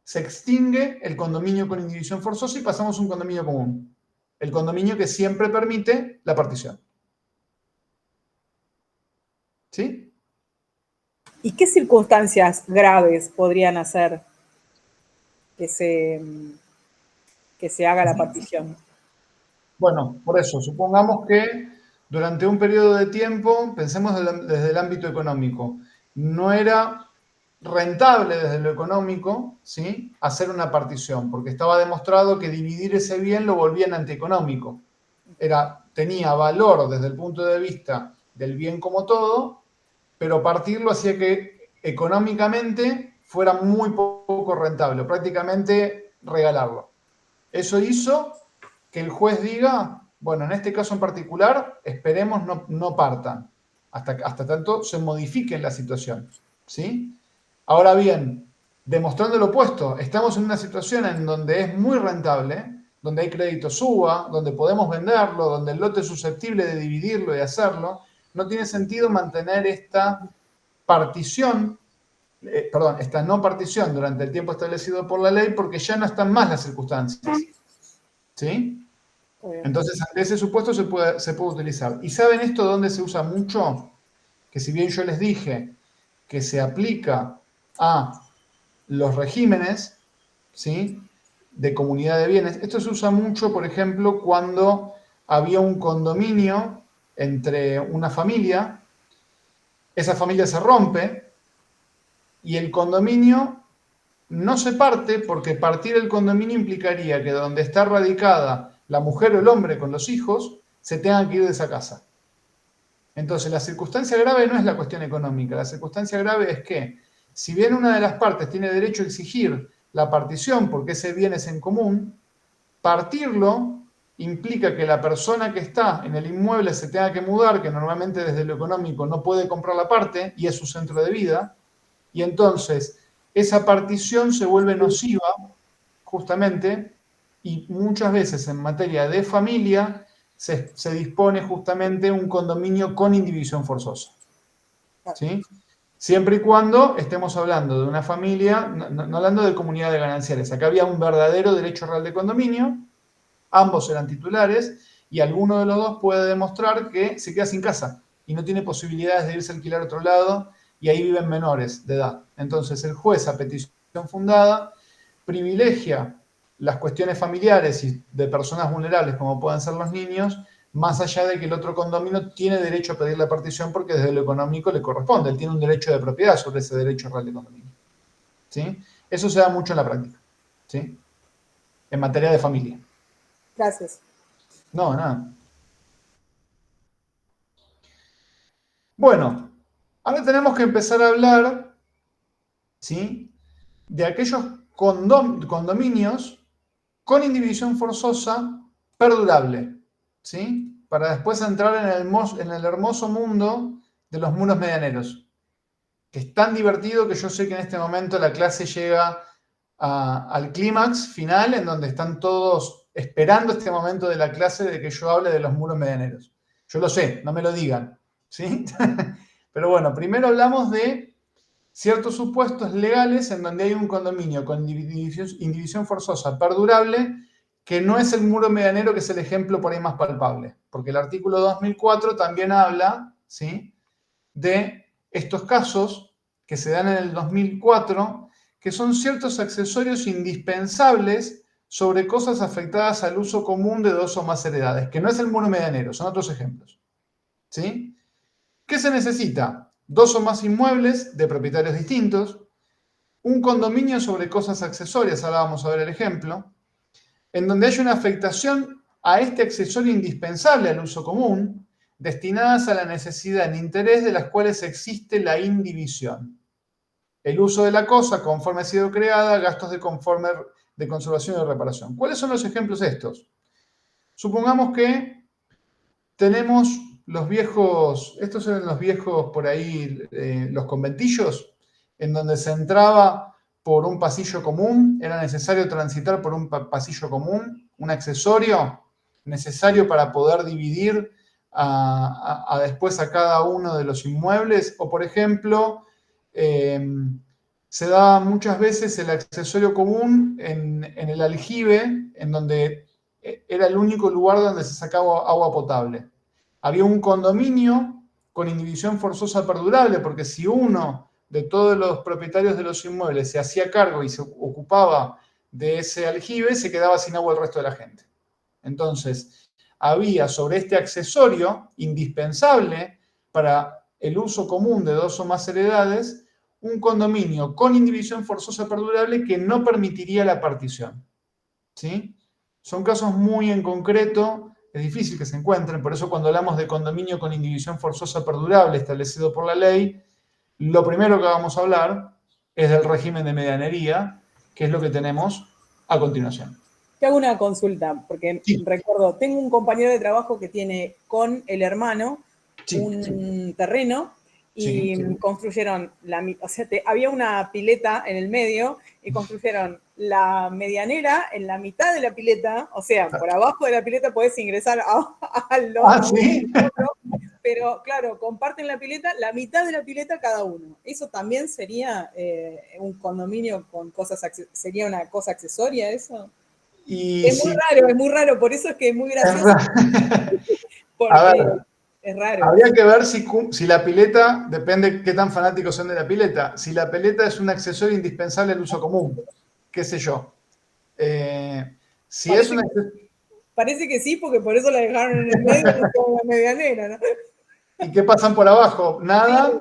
Se extingue el condominio con indivisión forzosa y pasamos a un condominio común. El condominio que siempre permite la partición. ¿Sí? ¿Y qué circunstancias graves podrían hacer que se haga la partición? Bueno, por eso, supongamos que durante un periodo de tiempo, pensemos desde el ámbito económico, no era rentable desde lo económico, ¿sí?, hacer una partición, porque estaba demostrado que dividir ese bien lo volvían antieconómico. Tenía valor desde el punto de vista del bien como todo, pero partirlo hacía que económicamente fuera muy poco rentable, prácticamente regalarlo. Eso hizo que el juez diga, bueno, en este caso en particular, esperemos no partan, hasta tanto se modifique la situación, ¿sí? Ahora bien, demostrando lo opuesto, estamos en una situación en donde es muy rentable, donde hay crédito suba, donde podemos venderlo, donde el lote es susceptible de dividirlo y hacerlo, no tiene sentido mantener esta partición, esta no partición durante el tiempo establecido por la ley porque ya no están más las circunstancias. ¿Sí? Entonces, ante ese supuesto se puede utilizar. ¿Y saben esto dónde se usa mucho? Que si bien yo les dije que se aplica a los regímenes, ¿sí?, de comunidad de bienes, esto se usa mucho, por ejemplo, cuando había un condominio entre una familia, esa familia se rompe y el condominio no se parte porque partir el condominio implicaría que donde está radicada la mujer o el hombre con los hijos se tengan que ir de esa casa. Entonces, la circunstancia grave no es la cuestión económica, la circunstancia grave es que, si bien una de las partes tiene derecho a exigir la partición porque ese bien es en común, partirlo implica que la persona que está en el inmueble se tenga que mudar, que normalmente desde lo económico no puede comprar la parte y es su centro de vida, y entonces esa partición se vuelve nociva, justamente, y muchas veces en materia de familia se dispone justamente un condominio con indivisión forzosa. ¿Sí? Siempre y cuando estemos hablando de una familia, no hablando de comunidad de gananciales. Acá había un verdadero derecho real de condominio, ambos eran titulares, y alguno de los dos puede demostrar que se queda sin casa y no tiene posibilidades de irse a alquilar a otro lado, y ahí viven menores de edad. Entonces el juez, a petición fundada, privilegia las cuestiones familiares y de personas vulnerables, como pueden ser los niños, más allá de que el otro condominio tiene derecho a pedir la partición porque desde lo económico le corresponde. Él tiene un derecho de propiedad sobre ese derecho real de condominio. ¿Sí? Eso se da mucho en la práctica. ¿Sí? En materia de familia. Gracias. No, nada. Bueno, ahora tenemos que empezar a hablar, ¿sí?, de aquellos condominios con indivisión forzosa perdurable, ¿sí? Para después entrar en el hermoso mundo de los muros medianeros, que es tan divertido que yo sé que en este momento la clase llega al clímax final, en donde están todos esperando este momento de la clase de que yo hable de los muros medianeros. Yo lo sé, no me lo digan, ¿sí? Pero bueno, primero hablamos de ciertos supuestos legales en donde hay un condominio con indivisión forzosa perdurable, que no es el muro medianero, que es el ejemplo por ahí más palpable, porque el artículo 2004 también habla, ¿sí?, de estos casos que se dan en el 2004, que son ciertos accesorios indispensables sobre cosas afectadas al uso común de dos o más heredades, que no es el muro medianero, son otros ejemplos. ¿Sí? ¿Qué se necesita? Dos o más inmuebles de propietarios distintos, un condominio sobre cosas accesorias, ahora vamos a ver el ejemplo, en donde hay una afectación a este accesorio indispensable al uso común, destinadas a la necesidad en interés de las cuales existe la indivisión. El uso de la cosa conforme ha sido creada, gastos de conservación y de reparación. ¿Cuáles son los ejemplos estos? Supongamos que tenemos los viejos, estos eran los viejos por ahí, los conventillos, en donde se entraba por un pasillo común, era necesario transitar por un pasillo común, un accesorio necesario para poder dividir después a cada uno de los inmuebles, o por ejemplo, se daba muchas veces el accesorio común en el aljibe, en donde era el único lugar donde se sacaba agua potable. Había un condominio con indivisión forzosa perdurable, porque si uno de todos los propietarios de los inmuebles se hacía cargo y se ocupaba de ese aljibe, se quedaba sin agua el resto de la gente. Entonces, había sobre este accesorio indispensable para el uso común de dos o más heredades un condominio con indivisión forzosa perdurable que no permitiría la partición. ¿Sí? Son casos muy en concreto, es difícil que se encuentren, por eso cuando hablamos de condominio con indivisión forzosa perdurable establecido por la ley, lo primero que vamos a hablar es del régimen de medianería, que es lo que tenemos a continuación. Te hago una consulta, porque Sí. recuerdo, tengo un compañero de trabajo que tiene con el hermano un terreno y construyeron, había una pileta en el medio y construyeron la medianera en la mitad de la pileta, o sea, por abajo de la pileta podés ingresar al otro, pero claro, comparten la pileta, la mitad de la pileta cada uno. ¿Eso también sería un condominio con cosas, sería una cosa accesoria eso? Y es muy raro, por eso es que es muy gracioso. Porque es raro. Habría que ver si la pileta, depende qué tan fanáticos son de la pileta, si la pileta es un accesorio indispensable al uso común, qué sé yo. Parece que sí, porque por eso la dejaron en el medio como la medianera, ¿no? ¿Y qué pasan por abajo? Nada. Sí.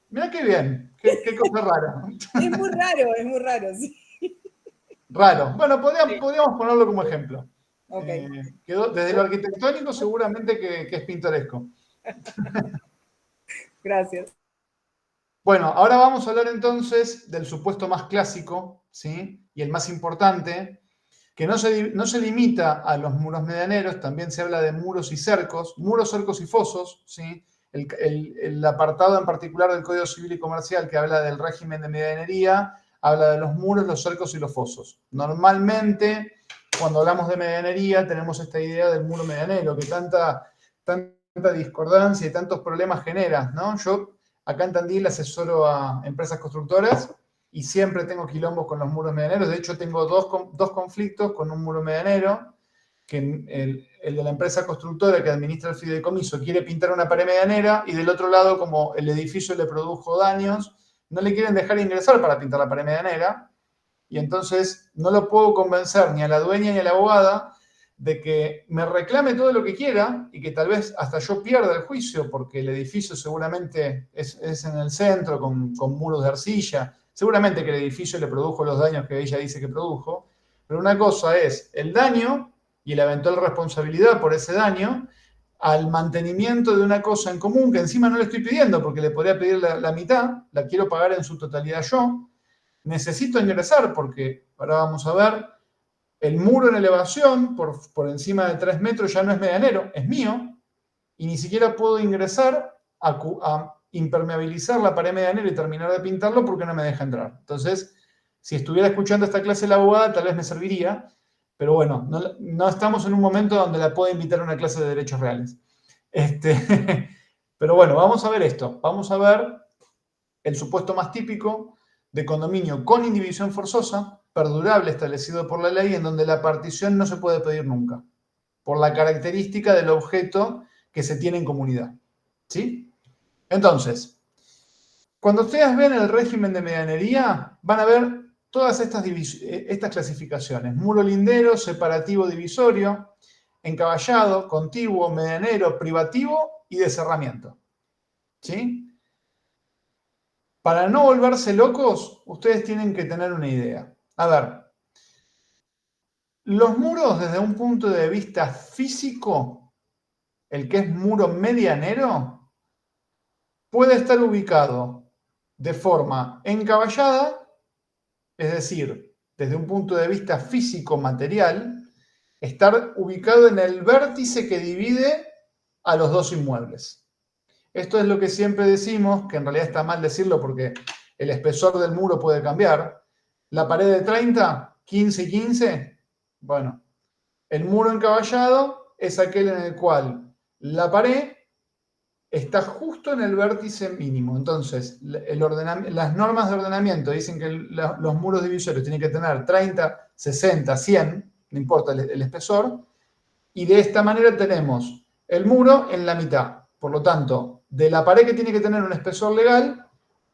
Mirá qué bien, qué cosa rara. Es muy raro, sí. Raro. Bueno, podríamos ponerlo como ejemplo. Okay. Desde lo arquitectónico seguramente que es pintoresco. Gracias. Bueno, ahora vamos a hablar entonces del supuesto más clásico, ¿sí?, y el más importante, que no se limita a los muros medianeros, también se habla de muros y cercos y fosos, ¿sí? El apartado en particular del Código Civil y Comercial que habla del régimen de medianería, habla de los muros, los cercos y los fosos. Normalmente cuando hablamos de medianería, tenemos esta idea del muro medianero, que tanta discordancia y tantos problemas genera, ¿no? Yo acá en Tandil asesoro a empresas constructoras y siempre tengo quilombos con los muros medianeros. De hecho, tengo dos conflictos con un muro medianero, que el de la empresa constructora que administra el fideicomiso quiere pintar una pared medianera y del otro lado, como el edificio le produjo daños, no le quieren dejar ingresar para pintar la pared medianera y entonces no lo puedo convencer ni a la dueña ni a la abogada de que me reclame todo lo que quiera y que tal vez hasta yo pierda el juicio porque el edificio seguramente es en el centro con muros de arcilla, seguramente que el edificio le produjo los daños que ella dice que produjo, pero una cosa es el daño y la eventual responsabilidad por ese daño al mantenimiento de una cosa en común que encima no le estoy pidiendo porque le podría pedir la mitad, la quiero pagar en su totalidad yo, necesito ingresar porque, ahora vamos a ver, el muro en elevación por encima de 3 metros ya no es medianero, es mío, y ni siquiera puedo ingresar a impermeabilizar la pared medianera y terminar de pintarlo porque no me deja entrar. Entonces, si estuviera escuchando esta clase de la abogada, tal vez me serviría, pero bueno, no estamos en un momento donde la pueda invitar a una clase de derechos reales. Pero bueno, vamos a ver esto. Vamos a ver el supuesto más típico de condominio con indivisión forzosa, perdurable establecido por la ley, en donde la partición no se puede pedir nunca, por la característica del objeto que se tiene en comunidad. ¿Sí? Entonces, cuando ustedes ven el régimen de medianería, van a ver todas estas clasificaciones: muro lindero, separativo divisorio, encaballado, contiguo, medianero, privativo y de cerramiento. ¿Sí? Para no volverse locos, ustedes tienen que tener una idea. A ver, los muros desde un punto de vista físico, el que es muro medianero, puede estar ubicado de forma encaballada, es decir, desde un punto de vista físico-material, estar ubicado en el vértice que divide a los dos inmuebles. Esto es lo que siempre decimos, que en realidad está mal decirlo porque el espesor del muro puede cambiar. La pared de 30, 15 y 15, bueno, el muro encaballado es aquel en el cual la pared está justo en el vértice mínimo. Entonces, las normas de ordenamiento dicen que los muros divisorios tienen que tener 30, 60, 100, no importa el espesor, y de esta manera tenemos el muro en la mitad. Por lo tanto, de la pared que tiene que tener un espesor legal,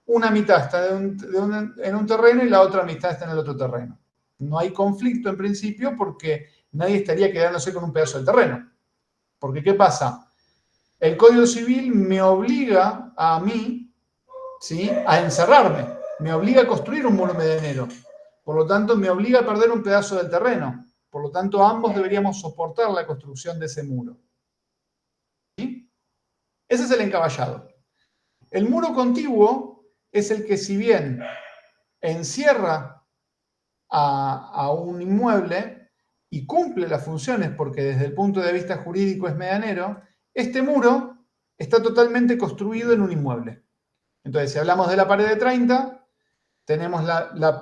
una mitad está en un terreno y la otra mitad está en el otro terreno. No hay conflicto en principio porque nadie estaría quedándose con un pedazo del terreno. Porque, ¿qué pasa? El Código Civil me obliga a mí, ¿sí?, a encerrarme, me obliga a construir un muro medianero. Por lo tanto, me obliga a perder un pedazo del terreno. Por lo tanto, ambos deberíamos soportar la construcción de ese muro. ¿Sí? Ese es el encaballado. El muro contiguo es el que, si bien encierra a un inmueble y cumple las funciones porque desde el punto de vista jurídico es medianero, este muro está totalmente construido en un inmueble. Entonces, si hablamos de la pared de 30, tenemos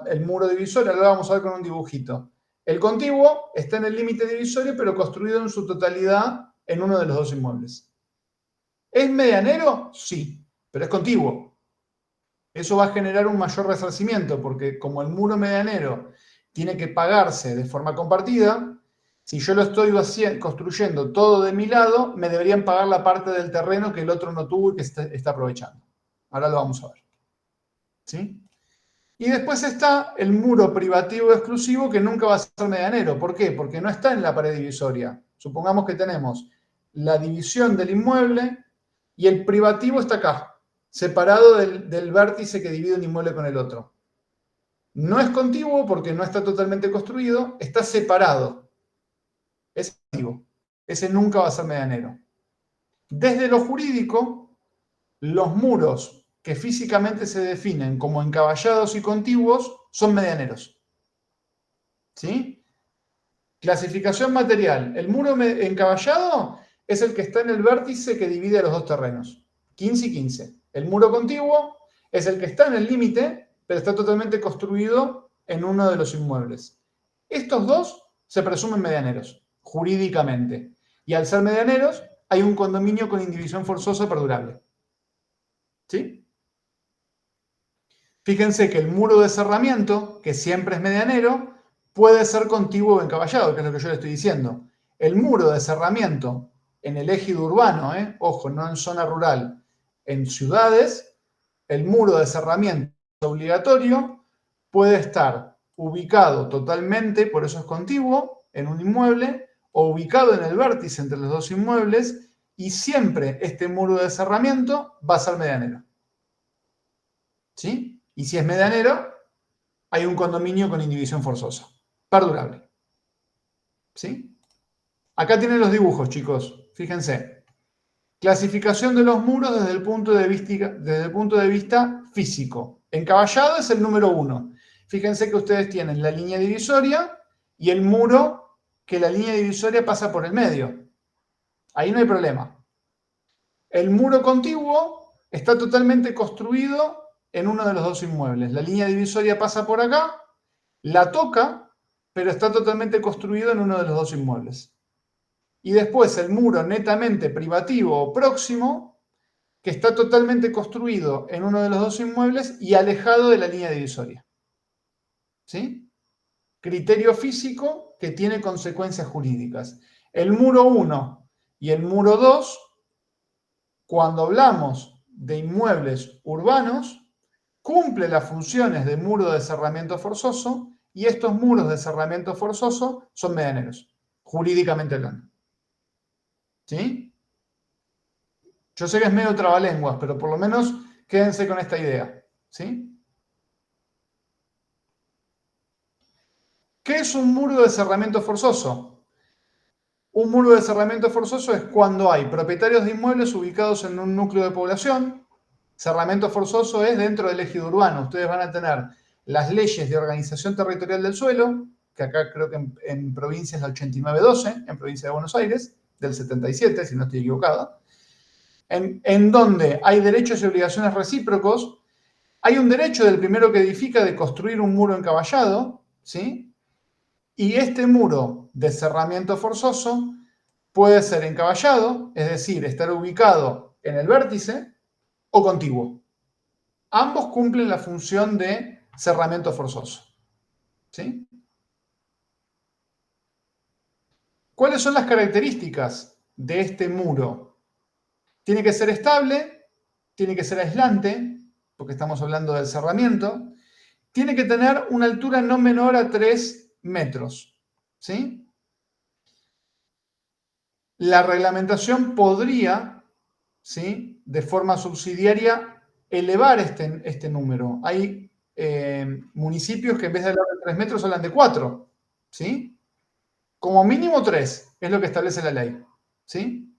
el muro divisorio, ahora lo vamos a ver con un dibujito. El contiguo está en el límite divisorio, pero construido en su totalidad en uno de los dos inmuebles. ¿Es medianero? Sí, pero es contiguo. Eso va a generar un mayor resarcimiento, porque como el muro medianero tiene que pagarse de forma compartida, si yo lo estoy construyendo todo de mi lado, me deberían pagar la parte del terreno que el otro no tuvo y que está aprovechando. Ahora lo vamos a ver. ¿Sí? Y después está el muro privativo exclusivo, que nunca va a ser medianero. ¿Por qué? Porque no está en la pared divisoria. Supongamos que tenemos la división del inmueble y el privativo está acá, separado del vértice que divide un inmueble con el otro. No es contiguo porque no está totalmente construido, está separado. Es activo. Ese nunca va a ser medianero. Desde lo jurídico, los muros que físicamente se definen como encaballados y contiguos son medianeros. ¿Sí? Clasificación material. El muro encaballado es el que está en el vértice que divide los dos terrenos. 15 y 15. El muro contiguo es el que está en el límite, pero está totalmente construido en uno de los inmuebles. Estos dos se presumen medianeros, jurídicamente. Y al ser medianeros, hay un condominio con indivisión forzosa perdurable. ¿Sí? Fíjense que el muro de cerramiento, que siempre es medianero, puede ser contiguo o encaballado, que es lo que yo le estoy diciendo. El muro de cerramiento en el ejido urbano, ojo, no en zona rural, en ciudades, el muro de cerramiento obligatorio puede estar ubicado totalmente, por eso es contiguo, en un inmueble, o ubicado en el vértice entre los dos inmuebles, y siempre este muro de cerramiento va a ser medianero. ¿Sí? Y si es medianero, hay un condominio con indivisión forzosa, perdurable. ¿Sí? Acá tienen los dibujos, chicos. Fíjense. Clasificación de los muros desde el punto de vista físico. Encaballado es el número 1. Fíjense que ustedes tienen la línea divisoria y el muro que la línea divisoria pasa por el medio. Ahí no hay problema. El muro contiguo está totalmente construido en uno de los dos inmuebles. La línea divisoria pasa por acá, la toca, pero está totalmente construido en uno de los dos inmuebles. Y después el muro netamente privativo o próximo, que está totalmente construido en uno de los dos inmuebles y alejado de la línea divisoria. ¿Sí? Criterio físico que tiene consecuencias jurídicas. El muro 1 y el muro 2, cuando hablamos de inmuebles urbanos, cumple las funciones de muro de cerramiento forzoso y estos muros de cerramiento forzoso son medianeros, jurídicamente hablando. ¿Sí? Yo sé que es medio trabalenguas, pero por lo menos quédense con esta idea. ¿Sí? ¿Qué es un muro de cerramiento forzoso? Un muro de cerramiento forzoso es cuando hay propietarios de inmuebles ubicados en un núcleo de población. Cerramiento forzoso es dentro del ejido urbano. Ustedes van a tener las leyes de organización territorial del suelo, que acá creo que en provincia es la 8912, en provincia de Buenos Aires, del 77, si no estoy equivocado, en donde hay derechos y obligaciones recíprocos. Hay un derecho del primero que edifica de construir un muro encaballado, ¿sí? Y este muro de cerramiento forzoso puede ser encaballado, es decir, estar ubicado en el vértice, o contiguo. Ambos cumplen la función de cerramiento forzoso. ¿Sí? ¿Cuáles son las características de este muro? Tiene que ser estable, tiene que ser aislante, porque estamos hablando del cerramiento, tiene que tener una altura no menor a 3 metros. ¿Sí? La reglamentación podría, ¿sí?, de forma subsidiaria, elevar este número. Hay municipios que en vez de hablar de 3 metros hablan de 4. ¿Sí? Como mínimo 3 es lo que establece la ley. ¿Sí?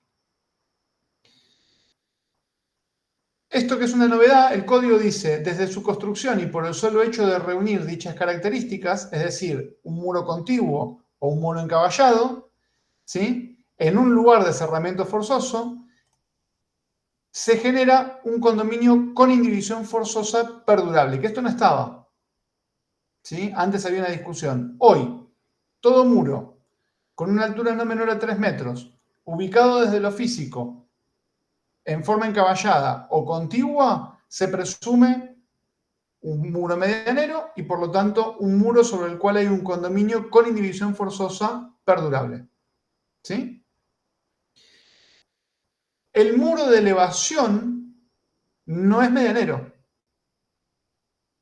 Esto que es una novedad, el código dice, desde su construcción y por el solo hecho de reunir dichas características, es decir, un muro contiguo o un muro encaballado, ¿sí?, en un lugar de cerramiento forzoso, se genera un condominio con indivisión forzosa perdurable, que esto no estaba. ¿Sí? Antes había una discusión. Hoy, todo muro con una altura no menor a 3 metros, ubicado desde lo físico, en forma encaballada o contigua, se presume un muro medianero y por lo tanto un muro sobre el cual hay un condominio con indivisión forzosa perdurable. ¿Sí? El muro de elevación no es medianero.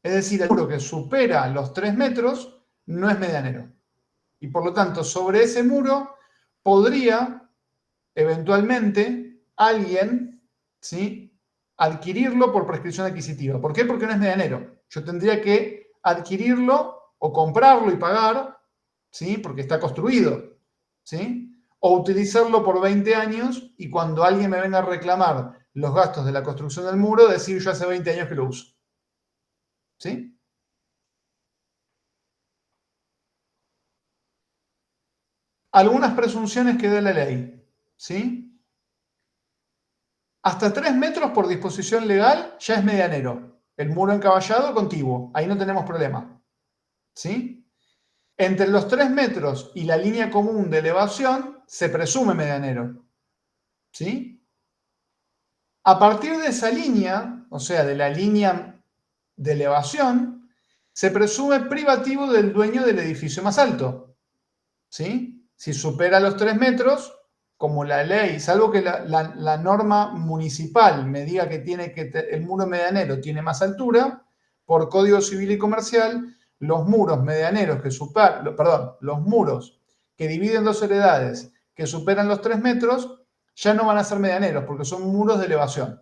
Es decir, el muro que supera los 3 metros no es medianero. Y por lo tanto, sobre ese muro podría eventualmente alguien, ¿sí?, adquirirlo por prescripción adquisitiva. ¿Por qué? Porque no es medianero. Yo tendría que adquirirlo o comprarlo y pagar, ¿sí?, porque está construido, ¿sí?, o utilizarlo por 20 años y cuando alguien me venga a reclamar los gastos de la construcción del muro, decir yo hace 20 años que lo uso. ¿Sí? Algunas presunciones que da la ley. ¿Sí? Hasta 3 metros por disposición legal ya es medianero. El muro encaballado contiguo. Ahí no tenemos problema. ¿Sí? Entre los 3 metros y la línea común de elevación se presume medianero. ¿Sí? A partir de esa línea, o sea, de la línea de elevación, se presume privativo del dueño del edificio más alto. ¿Sí? Si supera los 3 metros, como la ley, salvo que la norma municipal me diga que el muro medianero tiene más altura, por Código Civil y Comercial, los muros medianeros los muros que dividen dos heredades que superan los 3 metros, ya no van a ser medianeros, porque son muros de elevación.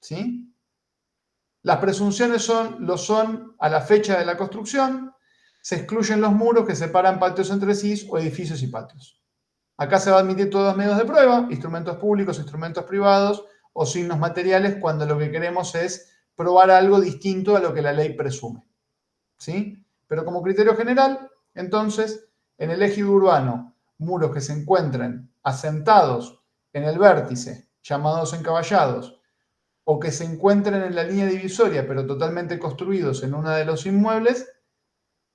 ¿Sí? Las presunciones lo son a la fecha de la construcción, se excluyen los muros que separan patios entre sí o edificios y patios. Acá se va a admitir todos los medios de prueba, instrumentos públicos, instrumentos privados o signos materiales cuando lo que queremos es probar algo distinto a lo que la ley presume. ¿Sí? Pero como criterio general, entonces, en el ejido urbano, muros que se encuentren asentados en el vértice, llamados encaballados, o que se encuentren en la línea divisoria, pero totalmente construidos en uno de los inmuebles,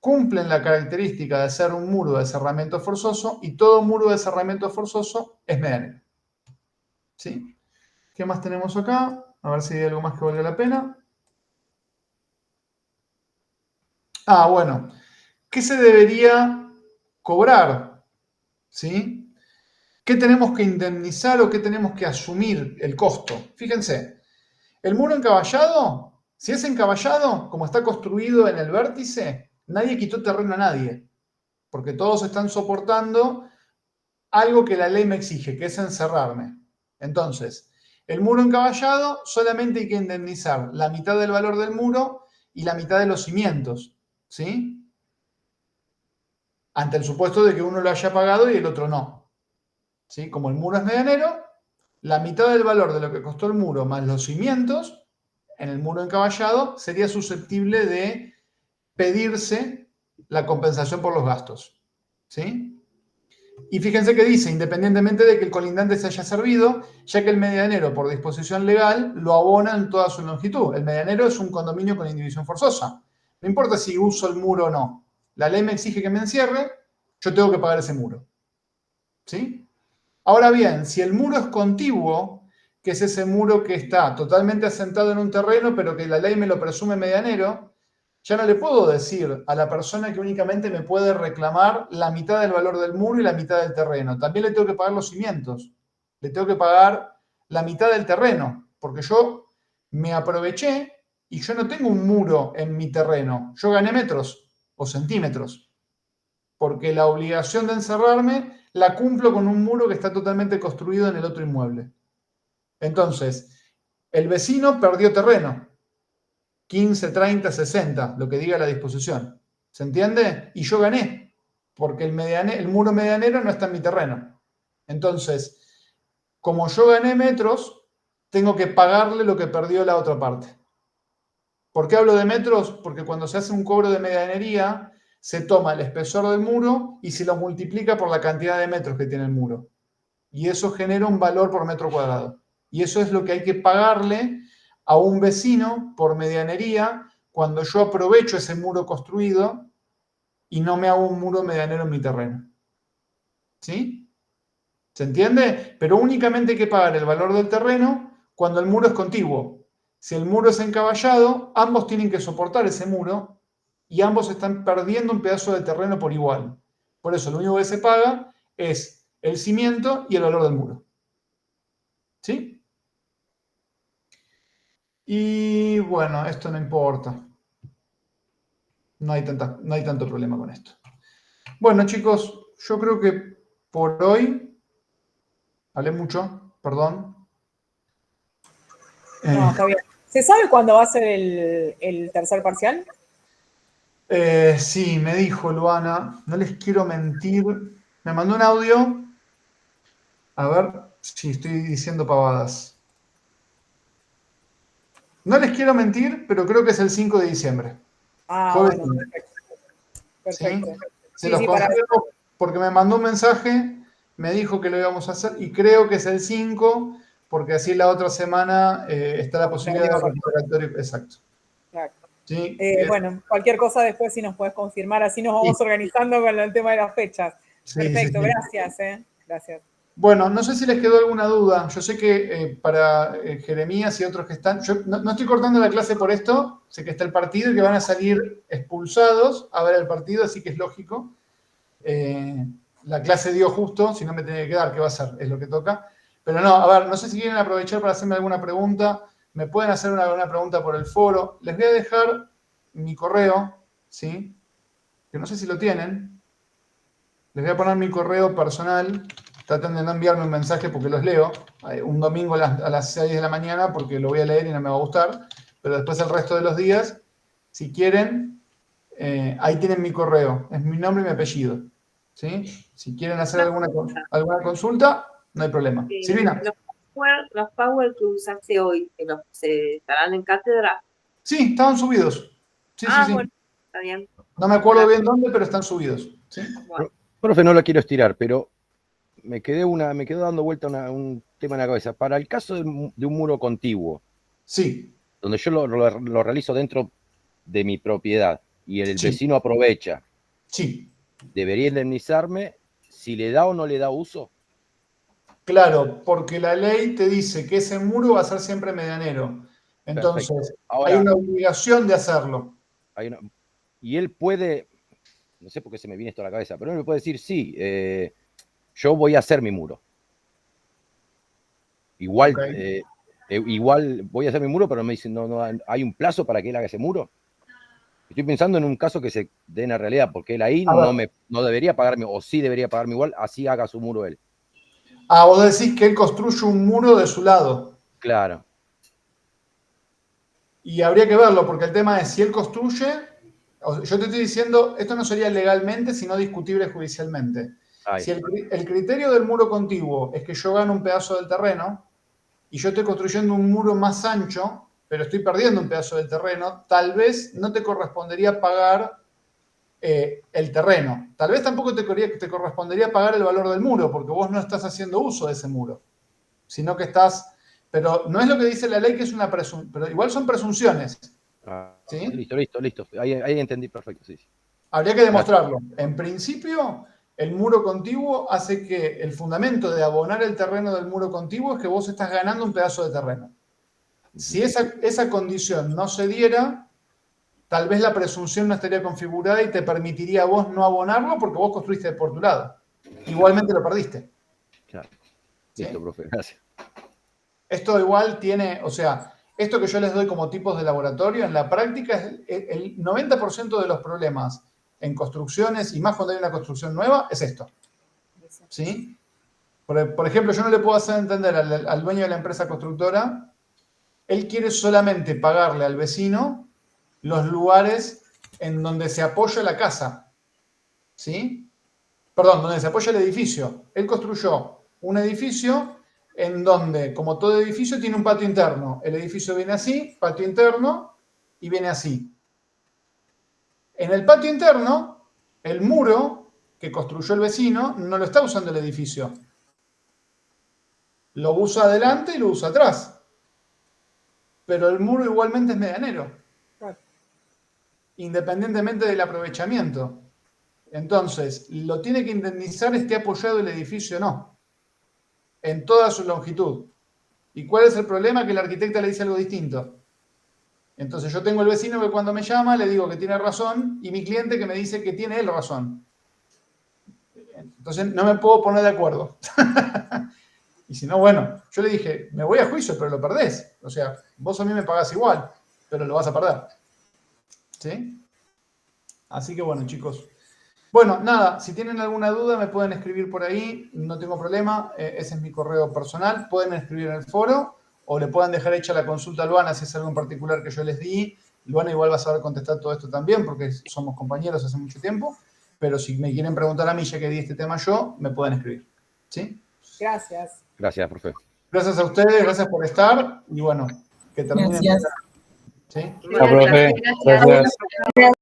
cumplen la característica de ser un muro de cerramiento forzoso y todo muro de cerramiento forzoso es medianero. ¿Sí? ¿Qué más tenemos acá? A ver si hay algo más que valga la pena. Ah, bueno. ¿Qué se debería cobrar? ¿Sí? ¿Qué tenemos que indemnizar o qué tenemos que asumir el costo? Fíjense, el muro encaballado, si es encaballado, como está construido en el vértice, nadie quitó terreno a nadie, porque todos están soportando algo que la ley me exige, que es encerrarme. Entonces, el muro encaballado solamente hay que indemnizar la mitad del valor del muro y la mitad de los cimientos, ¿sí? Ante el supuesto de que uno lo haya pagado y el otro no. ¿Sí? Como el muro es medianero, la mitad del valor de lo que costó el muro más los cimientos en el muro encaballado sería susceptible de pedirse la compensación por los gastos. ¿Sí? Y fíjense que dice, independientemente de que el colindante se haya servido, ya que el medianero, por disposición legal, lo abona en toda su longitud. El medianero es un condominio con indivisión forzosa. No importa si uso el muro o no. La ley me exige que me encierre, yo tengo que pagar ese muro. ¿Sí? Ahora bien, si el muro es contiguo, que es ese muro que está totalmente asentado en un terreno, pero que la ley me lo presume medianero, ya no le puedo decir a la persona que únicamente me puede reclamar la mitad del valor del muro y la mitad del terreno. También le tengo que pagar los cimientos. Le tengo que pagar la mitad del terreno, porque yo me aproveché y yo no tengo un muro en mi terreno. Yo gané metros o centímetros, porque la obligación de encerrarme la cumplo con un muro que está totalmente construido en el otro inmueble. Entonces, el vecino perdió terreno. 15, 30, 60, lo que diga la disposición. ¿Se entiende? Y yo gané, porque el muro medianero no está en mi terreno. Entonces, como yo gané metros, tengo que pagarle lo que perdió la otra parte. ¿Por qué hablo de metros? Porque cuando se hace un cobro de medianería, se toma el espesor del muro y se lo multiplica por la cantidad de metros que tiene el muro. Y eso genera un valor por metro cuadrado. Y eso es lo que hay que pagarle a un vecino por medianería cuando yo aprovecho ese muro construido y no me hago un muro medianero en mi terreno. ¿Sí? ¿Se entiende? Pero únicamente hay que pagar el valor del terreno cuando el muro es contiguo. Si el muro es encaballado, ambos tienen que soportar ese muro y ambos están perdiendo un pedazo de terreno por igual. Por eso lo único que se paga es el cimiento y el valor del muro. ¿Sí? Y bueno, esto no importa. No hay tanto problema con esto. Bueno, chicos, yo creo que por hoy hablé mucho, perdón. No, está bien. ¿Se sabe cuándo va a ser el tercer parcial? Sí, me dijo Luana, no les quiero mentir. Me mandó un audio. A ver si estoy diciendo pavadas. No les quiero mentir, pero creo que es el 5 de diciembre. Ah, Jueves. bueno, perfecto. Perfecto. ¿Sí? Se Sí, los sí, para... confirmo porque me mandó un mensaje, me dijo que lo íbamos a hacer y creo que es el 5 porque así la otra semana está la posibilidad de recuperatorio. Exacto. Claro. Sí, Bueno, cualquier cosa después si nos puedes confirmar, así nos vamos organizando con el tema de las fechas. sí, Perfecto, sí, sí. gracias. Gracias. Bueno, no sé si les quedó alguna duda. Yo sé que para Jeremías y otros que están, yo no estoy cortando la clase por esto, sé que está el partido y que van a salir expulsados a ver el partido, así que es lógico. La clase dio justo, si no me tenía que quedar, ¿qué va a ser? Es lo que toca. Pero no, a ver, no sé si quieren aprovechar para hacerme alguna pregunta. Me pueden hacer una pregunta por el foro. Les voy a dejar mi correo, ¿sí? Que no sé si lo tienen. Les voy a poner mi correo personal. Traten de no enviarme un mensaje porque los leo. Un domingo a las 6 de la mañana porque lo voy a leer y no me va a gustar. Pero después el resto de los días, si quieren, ahí tienen mi correo. Es mi nombre y mi apellido. ¿Sí? Si quieren hacer alguna consulta, no hay problema. Silvina. Los Power que usaste hoy, que se estarán en cátedra. Sí, estaban subidos. Sí. Bueno, está bien. No me acuerdo bien dónde, pero están subidos. ¿Sí? Bueno. Profe, no lo quiero estirar, pero me quedó dando vuelta un tema en la cabeza. Para el caso de un muro contiguo, sí, donde yo lo realizo dentro de mi propiedad y el vecino aprovecha, sí, ¿debería indemnizarme si le da o no le da uso? claro, porque la ley te dice que ese muro va a ser siempre medianero. Entonces, ahora, hay una obligación de hacerlo. Y él puede, no sé por qué se me viene esto a la cabeza, pero él me puede decir, sí, yo voy a hacer mi muro. Igual, Okay. igual voy a hacer mi muro, pero me dicen, no, hay un plazo para que él haga ese muro. Estoy pensando en un caso que se dé en la realidad, porque él ahí no debería pagarme, o sí debería pagarme igual, así haga su muro él. Ah, vos decís que él construye un muro de su lado. Claro. Y habría que verlo, porque el tema es, si él construye, yo te estoy diciendo, esto no sería legalmente, sino discutible judicialmente. Si el criterio del muro contiguo es que yo gano un pedazo del terreno, y yo estoy construyendo un muro más ancho, pero estoy perdiendo un pedazo del terreno, tal vez no te correspondería pagar el terreno. Tal vez tampoco te correspondería pagar el valor del muro, porque vos no estás haciendo uso de ese muro, sino que estás... Pero no es lo que dice la ley, que es una presunción, pero igual son presunciones. ¿Sí? Listo. Ahí entendí perfecto, sí. Habría que demostrarlo. En principio, el muro contiguo hace que el fundamento de abonar el terreno del muro contiguo es que vos estás ganando un pedazo de terreno. Si esa condición no se diera, tal vez la presunción no estaría configurada y te permitiría a vos no abonarlo porque vos construiste por tu lado. Igualmente lo perdiste. Claro. Listo, ¿sí? Profe, gracias. Esto igual tiene, o sea, esto que yo les doy como tipos de laboratorio, en la práctica, el 90% de los problemas en construcciones, y más cuando hay una construcción nueva, es esto. ¿Sí? Por ejemplo, yo no le puedo hacer entender al dueño de la empresa constructora, él quiere solamente pagarle al vecino los lugares en donde se apoya la casa. ¿Sí? Perdón, donde se apoya el edificio. Él construyó un edificio en donde, como todo edificio, tiene un patio interno. El edificio viene así, patio interno, y viene así. En el patio interno, el muro que construyó el vecino no lo está usando el edificio. Lo usa adelante y lo usa atrás. Pero el muro igualmente es medianero. Independientemente del aprovechamiento. Entonces, lo tiene que indemnizar esté apoyado el edificio o no. En toda su longitud. ¿Y cuál es el problema? Que el arquitecta le dice algo distinto. Entonces yo tengo el vecino que cuando me llama le digo que tiene razón y mi cliente que me dice que tiene él razón. Entonces no me puedo poner de acuerdo. Y si no, bueno, yo le dije, me voy a juicio, pero lo perdés. O sea, vos a mí me pagás igual, pero lo vas a perder. ¿Sí? Así que bueno, chicos. Bueno, nada, si tienen alguna duda me pueden escribir por ahí, no tengo problema, ese es mi correo personal, pueden escribir en el foro o le pueden dejar hecha la consulta a Luana si es algo en particular que yo les di. Luana igual va a saber contestar todo esto también porque somos compañeros hace mucho tiempo, pero si me quieren preguntar a mí ya que di este tema yo, me pueden escribir. ¿Sí? Gracias. Gracias, profe. Gracias a ustedes, gracias por estar y bueno, que terminen. Gracias. ¿Sí? Gracias. Gracias.